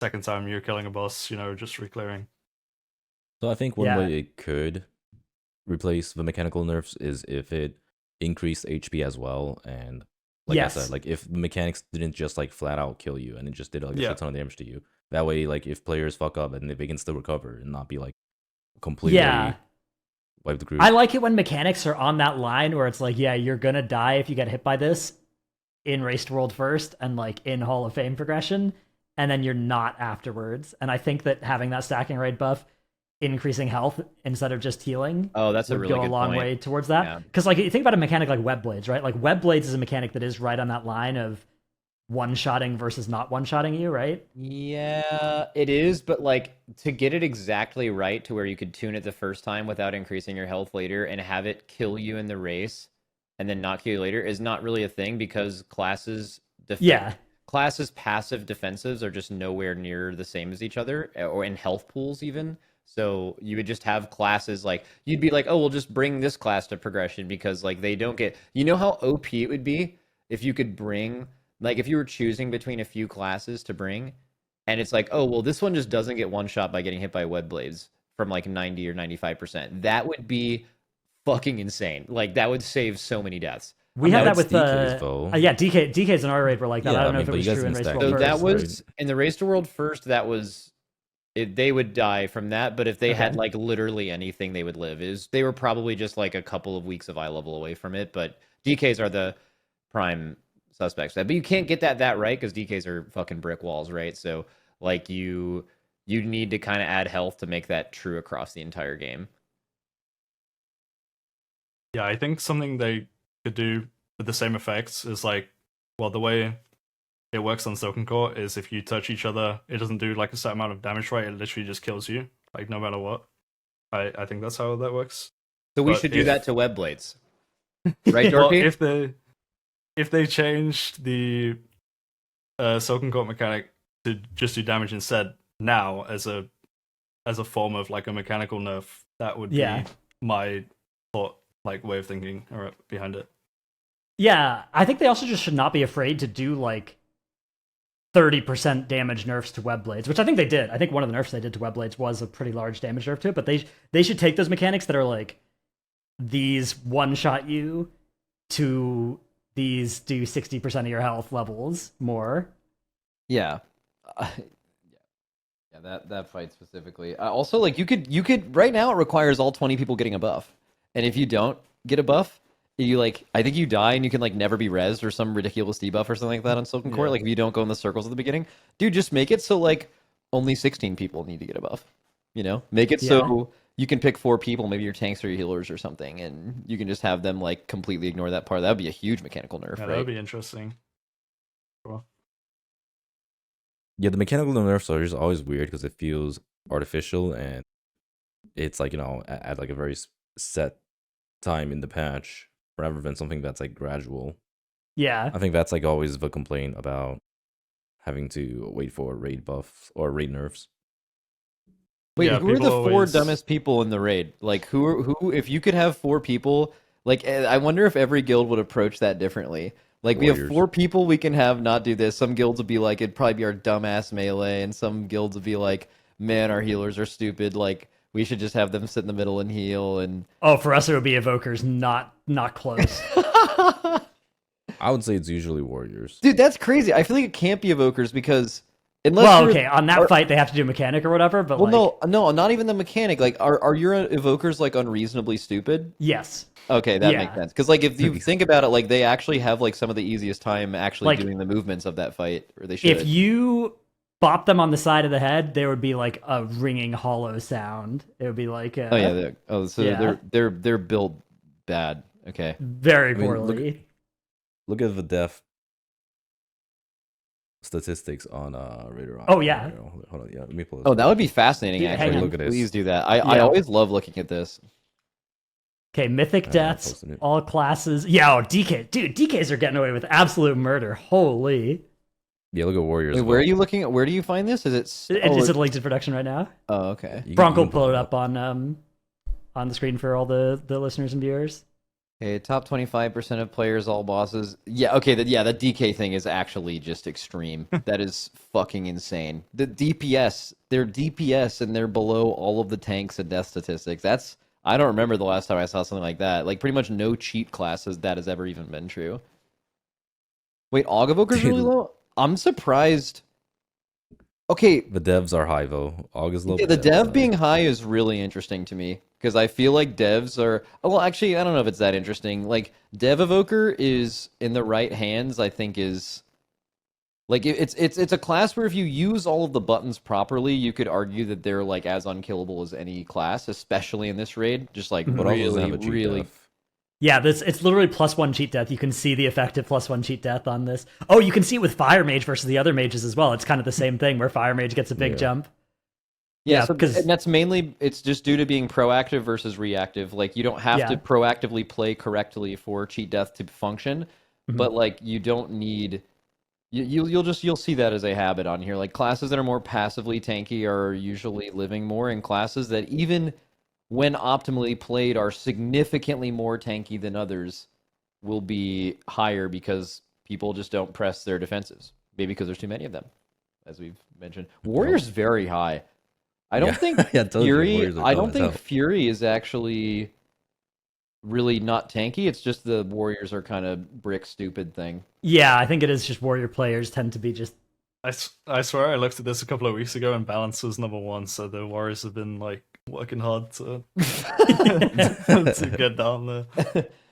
Second time you're killing a boss, just reclearing. So I think one Yeah. way it could replace the mechanical nerfs is if it increased HP as well, and like Yes. I said, like if the mechanics didn't just like flat out kill you and it just did like a Yeah. shit ton of damage to you. That way, like if players fuck up and they can still recover and not be like completely Yeah. wipe the group. I like it when mechanics are on that line where it's like, yeah, you're gonna die if you get hit by this in Race to World first and like in Hall of Fame progression, and then you're not afterwards. And I think that having that stacking raid buff, increasing health instead of just healing, Oh, that's a would really go a good long point. way towards that. Yeah. Because like you think about a mechanic like web blades, right? Like web blades is a mechanic that is right on that line of one-shotting versus not one-shotting you, right? Yeah, it is, but like to get it exactly right to where you could tune it the first time without increasing your health later and have it kill you in the race and then not kill you later is not really a thing because classes Yeah. classes passive defensives are just nowhere near the same as each other or in health pools even. So you would just have classes like you'd be like, "Oh, we'll just bring this class to progression because like they don't get You know how OP it would be if you could bring like if you were choosing between a few classes to bring and it's like, "Oh, well this one just doesn't get one shot by getting hit by web blades from like 90 or 95%." That would be fucking insane. Like that would save so many deaths. We had that it's with DKs, though. yeah, DKs and R raid were like that. Yeah, I don't I know if mean, it but was you true in guys Race can to stack World So first, that first. was in the Race to World first. That was they would die from that. But if they had Okay. like literally anything, they would live. They were probably just like a couple of weeks of eye level away from it. But DKs are the prime suspects. But you can't get that right because DKs are fucking brick walls, right? So like you need to kind of add health to make that true across the entire game. Yeah, I think something they could do with the same effects is like, well, the way it works on Silken Core is if you touch each other, it doesn't do like a certain amount of damage, right? It literally just kills you, like no matter what. I think that's how that works. So we But should do if- that to web blades, right, Well, Dorki? if they changed the Silken Core mechanic to just do damage instead now as a form of like a mechanical nerf, that would Yeah. be my thought, like way of thinking behind it. Yeah, I think they also just should not be afraid to do like 30% damage nerfs to web blades, which I think they did. I think one of the nerfs they did to web blades was a pretty large damage nerf to it, but they should take those mechanics that are like these one-shot you to these do 60% of your health levels more. Yeah. Yeah, that fight specifically. Also, like you could right now it requires all 20 people getting a buff, and if you don't get a buff, you like I think you die and you can like never be rezzed or some ridiculous debuff or something like that on Silken Core. Yeah. Like if you don't go in the circles at the beginning, dude, just make it so like only 16 people need to get a buff. You know, make it so you can pick 4 people, maybe your tanks or your healers or something, and you can just have them like completely ignore that part. That would be a huge mechanical nerf, Yeah, right? that would be interesting. Cool. Yeah, the mechanical nerfs are just always weird because it feels artificial and it's like, at like a very set time in the patch rather than something that's like gradual. Yeah. I think that's like always the complaint about having to wait for raid buffs or raid nerfs. Wait, Yeah, who are the people 4 always- dumbest people in the raid? Like, who? If you could have 4 people, like, I wonder if every guild would approach that differently. Like, we have Warriors. 4 people we can have not do this. Some guilds would be like, it'd probably be our dumbass melee, and some guilds would be like, man, our healers are stupid. Like, we should just have them sit in the middle and heal. And Oh, for us it would be evokers, not close. I would say it's usually warriors. dude, that's crazy. I feel like it can't be evokers because unless Well, you're- okay, on that are- fight they have to do mechanic or whatever, but Well, like no, not even the mechanic. Like, are your evokers like unreasonably stupid? yes. Okay, that Yeah. makes sense. Because like if you think about it, like they actually have like some of the easiest time actually Like, doing the movements of that fight, or they should. If you bop them on the side of the head, there would be like a ringing hollow sound. It would be like Oh yeah. So Yeah. they're built bad. Okay. very I mean, poorly. Look at the death statistics on Radar. Oh, yeah. Hold on, yeah, let me pull this. Oh, that would be fascinating. Yeah, hang Actually, on. Look at this. please do that. I Yeah. always love looking at this. Okay, mythic I'm deaths, posting it. all classes. Yeah, oh, DK. Dude, DKs are getting away with absolute murder. Holy. Yeah, look at Warriors. Wait, as where well. are you looking at? Where do you find this? Is it? Is it linked in production right now? Oh, okay. You can- Bronco you can pull it up on the screen for all the listeners and viewers. Okay, top 25% of players, all bosses. Yeah, okay, the DK thing is actually just extreme. That is fucking insane. The DPS, they're DPS and they're below all of the tanks and death statistics. I don't remember the last time I saw something like that. Like, pretty much no cheat classes that has ever even been true. Wait, Augavoker's really low? I'm surprised. Okay, The devs are high though. August low. yeah, but the devs dev are being high is really interesting to me because I feel like devs are. Oh, well, actually, I don't know if it's that interesting. Like Dev Evoker is in the right hands. I think is like it's a class where if you use all of the buttons properly, you could argue that they're like as unkillable as any class, especially in this raid. Just like Mhm. but also doesn't really, have a cheat really. death. Yeah, it's literally +1 cheat death. You can see the effective +1 cheat death on this. Oh, you can see it with Fire Mage versus the other mages as well. It's kind of the same thing where Fire Mage gets a big Yeah. jump. Yeah, Yeah, so, 'cause- and that's mainly it's just due to being proactive versus reactive. Like you don't have Yeah. to proactively play correctly for cheat death to function, Mhm. but like you don't need you'll see that as a habit on here. Like classes that are more passively tanky are usually living more, and classes that even when optimally played are significantly more tanky than others will be higher because people just don't press their defenses. Maybe because there's too many of them, as we've mentioned. Warrior's very high. I don't Yeah. think Yeah, I told you, Fury. Warriors are I dumb don't as think hell. Fury is actually really not tanky. It's just the Warriors are kind of brick stupid thing. Yeah, I think it is just warrior players tend to be just. I swear I looked at this a couple of weeks ago and balance was #1, so the Warriors have been like working hard to to get down there.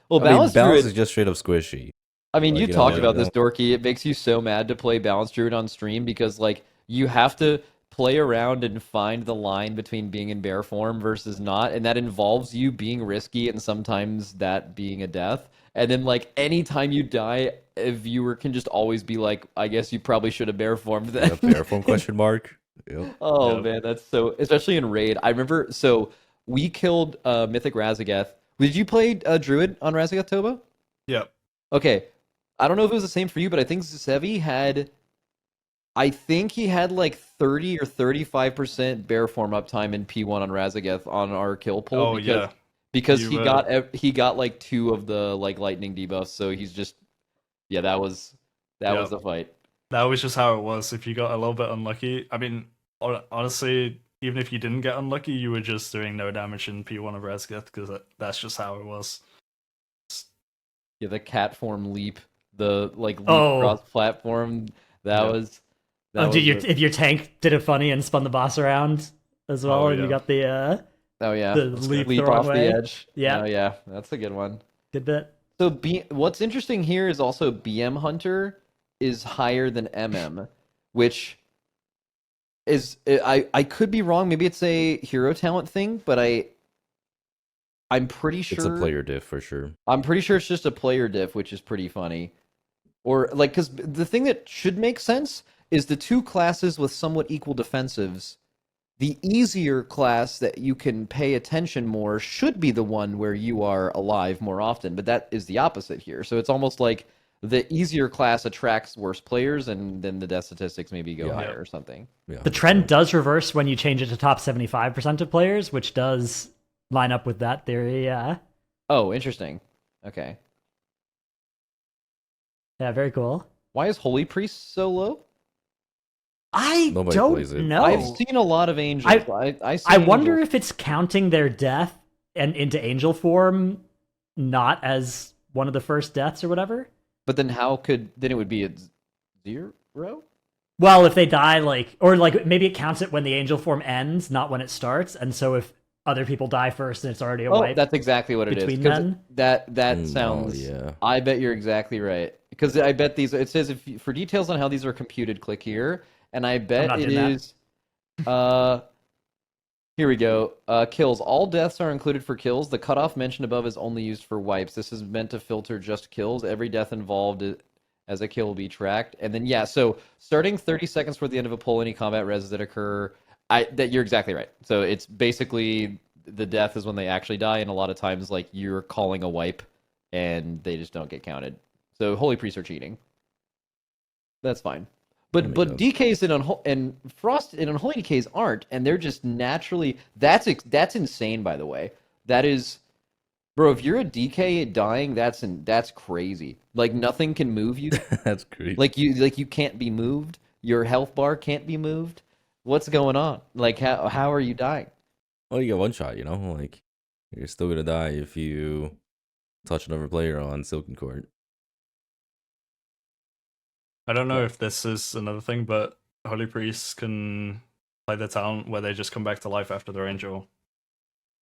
Well, I mean, Balance balance Druid. is just straight up squishy. I mean, like, you you know, talked like, about you this, Dorky. It makes you so mad to play Balance Druid on stream because, like, you have to play around and find the line between being in bear form versus not, and that involves you being risky and sometimes that being a death. And then, like, anytime you die, a viewer can just always be like, I guess you probably should have bear formed then. Yeah, bear form question mark. Yep. Oh Yep. man, that's so especially in raid. I remember so we killed Mythic Razageth. Did you play Druid on Razageth Tobo? Yep. Okay. I don't know if it was the same for you, but I think Zevi had I think he had like 30 or 35% bear form uptime in P1 on Razageth on our kill pool Oh yeah. because You, he got like 2 of the like lightning debuffs, so he's just that was Yep. the fight. That was just how it was. If you got a little bit unlucky, I mean, honestly, even if you didn't get unlucky, you were just doing no damage in P1 of Resgeth because that's just how it was. Yeah, the cat form leap, the like leap Oh. cross platform. That Yeah. was. Oh, dude, was if your tank did it funny and spun the boss around as well, Oh, and you yeah. got the oh yeah, the leap leap the wrong off way. the edge. Yeah. Oh yeah, that's a good one. Good bit. So what's interesting here is also BM Hunter is higher than MM, which is I could be wrong. Maybe it's a hero talent thing, but I'm pretty sure It's a player diff for sure. I'm pretty sure it's just a player diff, which is pretty funny. Or like, because the thing that should make sense is the two classes with somewhat equal defensives. The easier class that you can pay attention more should be the one where you are alive more often, but that is the opposite here. So it's almost like the easier class attracts worse players, and then the death statistics maybe go Yeah. higher or something. Yeah, The trend does reverse when you change it to top 75% of players, which does line up with that theory. Yeah. Oh, interesting. Okay. Yeah, very cool. Why is Holy Priest so low? I Nobody don't plays it. know. I've seen a lot of angels. I see I wonder angels. if it's counting their death and into angel form not as one of the first deaths or whatever. But then then it would be at 0? Well, if they die, or maybe it counts it when the angel form ends, not when it starts. And so if other people die first and it's already a Oh, wipe. that's exactly what it is. between 'Cause them? that sounds. yeah. I bet you're exactly right. Because I bet these. It says for details on how these are computed, click here, and I bet not it doing that. is. Here we go. Kills. All deaths are included for kills. The cutoff mentioned above is only used for wipes. This is meant to filter just kills. Every death involved as a kill will be tracked. And then yeah, so starting 30 seconds before the end of a pull, any combat reses that occur, that you're exactly right. So it's basically the death is when they actually die, and a lot of times like you're calling a wipe and they just don't get counted. So holy priests are cheating. That's fine. But DKs and Frost and Unholy DKs aren't, and they're just naturally that's insane, by the way. That is, bro, if you're a DK dying, that's crazy. Like nothing can move you. That's crazy. Like you can't be moved. Your health bar can't be moved. What's going on? Like how are you dying? Well, you get one shot, you know? Like you're still gonna die if you touch another player on Silken Court. I don't know if this is another thing, but Holy Priests can play the talent where they just come back to life after their angel.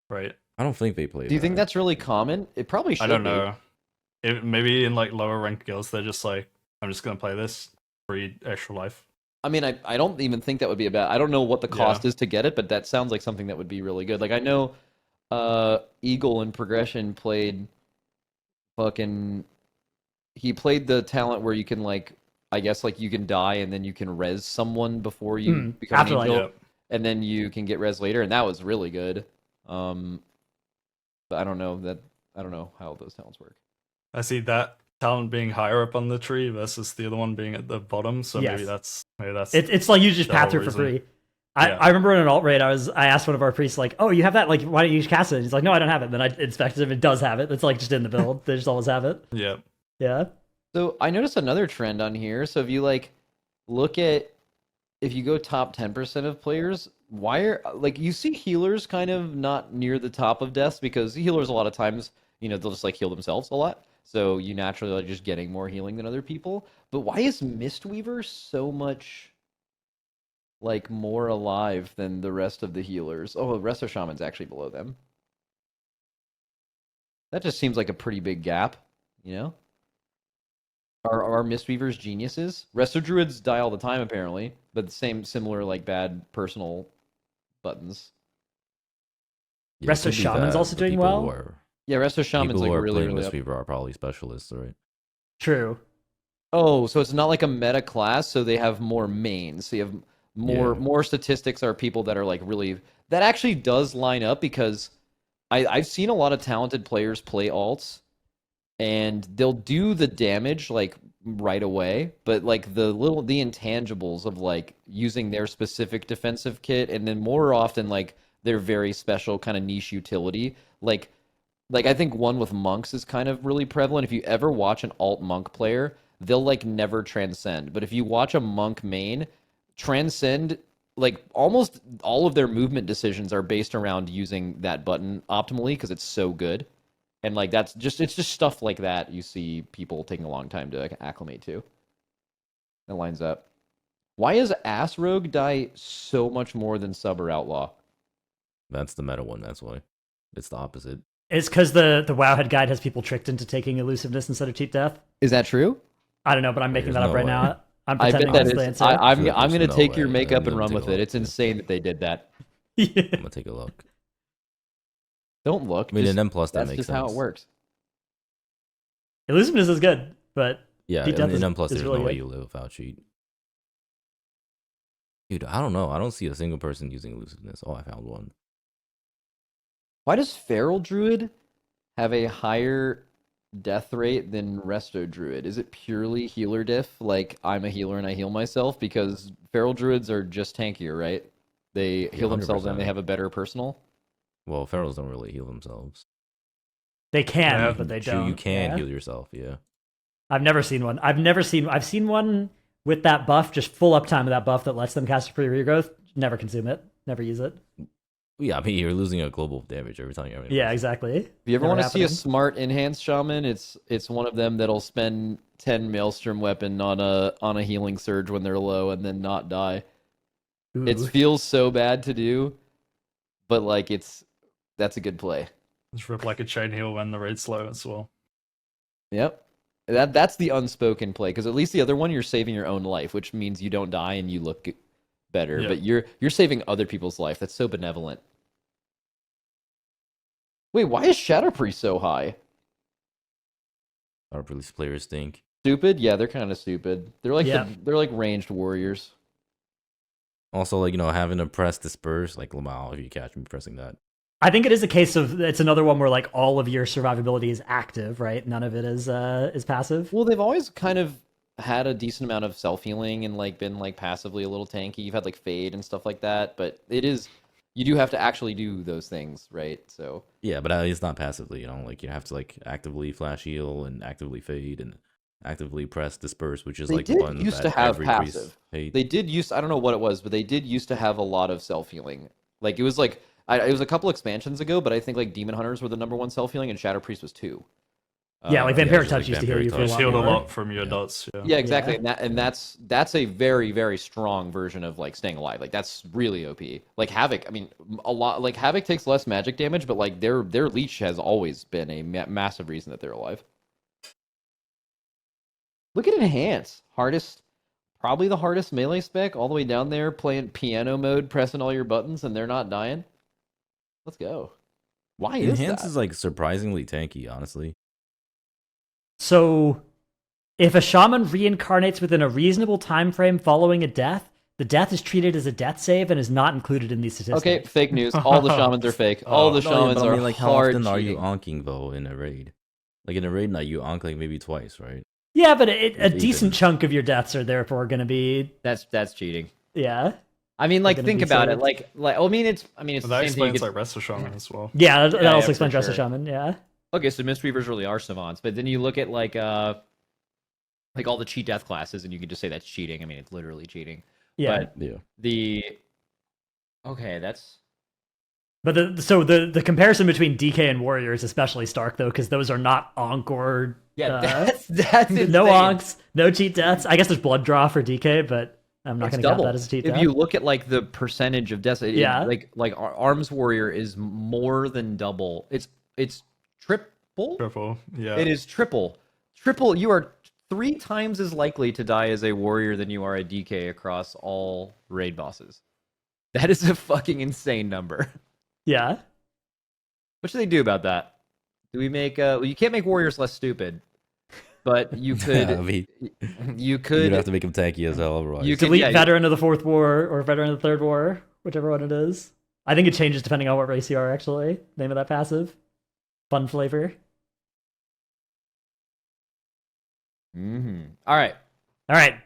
Right? I don't think they play. Do you think that's really common? It probably should I don't be. know. Maybe in like lower ranked guilds, they're just like, I'm just gonna play this for extra life. I mean, I don't even think that would be a bad. I don't know what the cost is to get it, but that sounds like something that would be really good. Like I know Eagle in progression played fucking he played the talent where you can like I guess like you can die and then you can res someone before you become an Afterlife. angel, Yep. and then you can get res later, and that was really good. But I don't know how those talents work. I see that talent being higher up on the tree versus the other one being at the bottom, so Yes. maybe that's It's like you just the path whole through for reason. free. I, Yeah. I remember in an alt raid, I asked one of our priests like, "Oh, you have that? Like, why don't you cast it?" And he's like, "No, I don't have it." Then I inspected him; it does have it. It's like just in the build. They just always have it. yeah. Yeah. So I noticed another trend on here. So if you like look at if you go top 10% of players, why are like you see healers kind of not near the top of deaths because healers a lot of times, they'll just like heal themselves a lot. So you naturally are just getting more healing than other people. But why is Mistweaver so much like more alive than the rest of the healers? Oh, Rasha'nan's actually below them. That just seems like a pretty big gap, you know? Are Mistweavers geniuses? Resto Druids die all the time apparently, but the similar like bad personal buttons. Yeah, Resto it could be Shaman's that, also but doing people well? who are- Yeah, Resto Shaman's people like who are really, playing really up. Mistweaver are probably specialists, right? True. Oh, so it's not like a meta class, so they have more mains. So you have more statistics are people that are like really that actually does line up because I've seen a lot of talented players play alts and they'll do the damage like right away, but like the intangibles of like using their specific defensive kit and then more often like their very special kind of niche utility like I think one with monks is kind of really prevalent. If you ever watch an alt monk player, they'll like never transcend. But if you watch a monk main, transcend like almost all of their movement decisions are based around using that button optimally because it's so good. And like it's just stuff like that you see people taking a long time to like, acclimate to. That lines up. Why is Ass Rogue die so much more than Sub or Outlaw? That's the meta one. That's why. It's the opposite. It's because the Wowhead guide has people tricked into taking elusiveness instead of cheap death. Is that true? I don't know, but I'm making There's that up no right way. now. I'm I pretending bet that that's the is. answer. I'm feel like I'm there's gonna no take your way. makeup I'm and gonna run take with a it. look, It's yeah. insane that they did that. I'm gonna take a look. Don't look. I mean, just- and then plus that that's makes just sense. how it works. Elusiveness is good, but Yeah, Deep and Death then plus is there's really no way good. you live without cheat. Dude, I don't know. I don't see a single person using elusiveness. Oh, I found one. Why does Feral Druid have a higher death rate than Resto Druid? Is it purely healer diff? Like I'm a healer and I heal myself because Feral Druids are just tankier, right? They heal themselves and they 100%. have a better personal. Well, ferals don't really heal themselves. they can, Yeah, but they True, don't. you can Yeah. heal yourself. Yeah. I've never seen one. I've seen one with that buff, just full uptime of that buff that lets them cast a free regrowth. Never consume it. Never use it. Yeah, I mean, you're losing a global damage every time you're. Yeah, exactly. If you ever Never want to see a happening. smart enhanced shaman, it's one of them that'll spend 10 Maelstrom weapon on a healing surge when they're low and then not die. It Ooh. feels so bad to do, but like that's a good play. Just rip like a chain heal when the raid's slow as well. Yep. That's the unspoken play because at least the other one you're saving your own life, which means you don't die and you look better. Yeah. But you're saving other people's life. That's so benevolent. Wait, why is Shadow Priest so high? Our police players think. Stupid? Yeah, they're kind of stupid. They're like Yeah. they're like ranged warriors. Also, like, having to press disperse, like Lamau, if you catch me pressing that. I think it is a case of it's another one where like all of your survivability is active, right? None of it is passive. Well, they've always kind of had a decent amount of self healing and like been like passively a little tanky. You've had like fade and stuff like that, but you do have to actually do those things, right? So Yeah, but it's not passively, like you have to like actively flash heal and actively fade and actively press disperse, which is they like did one used that to have every priest passive. hate. They did use I don't know what it was, but they did used to have a lot of self healing. Like it was like it was a couple expansions ago, but I think like Demon Hunters were the number one self healing and Shadow Priest was 2. Yeah, like yeah, Vampire just Touch like used to heal you for a Vampire Just lot healed a more. lot from your Yeah. dots. Yeah. Yeah, exactly. Yeah. And that's a very, very strong version of like staying alive. Like that's really OP. Like Havoc, I mean, a lot like Havoc takes less magic damage, but like their leech has always been a massive reason that they're alive. Look at Enhance. Probably the hardest melee spec, all the way down there playing piano mode, pressing all your buttons, and they're not dying. Let's go. Why is Enhance that? is like surprisingly tanky, honestly. So, if a shaman reincarnates within a reasonable time frame following a death, the death is treated as a death save and is not included in these statistics. Okay, fake news. All the shamans are fake. All the No, yeah, shamans but I are mean, like, how hard often are you cheating. onking though in a raid? Like in a raid night, you onk like maybe twice, right? Yeah, but a With decent Ethan. chunk of your deaths are therefore going to be, That's cheating. yeah. I mean, like gonna think be about it. saved. Like I mean, it's But the that same thing. You explains could- like Rest of Shaman as well. Yeah, that Yeah, also for explains Rest of sure. Shaman, yeah. Okay, so Mistweavers really are savants, but then you look at like all the cheat death classes, and you could just say that's cheating. I mean, it's literally cheating. Yeah. But Yeah. that's But the comparison between DK and Warrior is especially stark, though, because those are not onk or... that's no insane. onks, no cheat deaths. I guess there's blood draw for DK, but I'm not It's going to count double. that as a cheat If death. you look at like the percentage of deaths, Yeah. like Arms Warrior is more than double. It's triple. Triple. Yeah. It is triple. Triple. You are 3 times as likely to die as a warrior than you are a DK across all raid bosses. That is a fucking insane number. Yeah. What should they do about that? Do we make well, you can't make warriors less stupid, but you could I mean, you you'd could have to make him tanky as hell, otherwise. You could- Delete yeah, Veteran of the Fourth War or Veteran of the Third War, whichever one it is. I think it changes depending on what race you are, actually. Name of that passive. Fun flavor. All right. All right.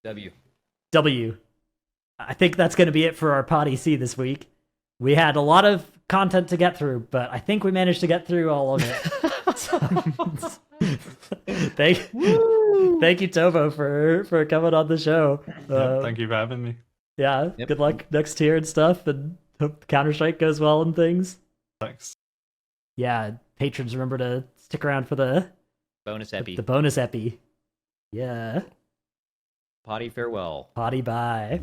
W. W. I think that's going to be it for our PoddyC this week. We had a lot of content to get through, but I think we managed to get through all of it. thank you, Tobo, for coming on the show. Yeah, thank you for having me. Yeah, Yep. good luck next tier and stuff, and hope Counter-Strike goes well and things. Thanks. Yeah, patrons, remember to stick around for the Bonus epi. the bonus epi. Yeah, Potty farewell. Poddy bye.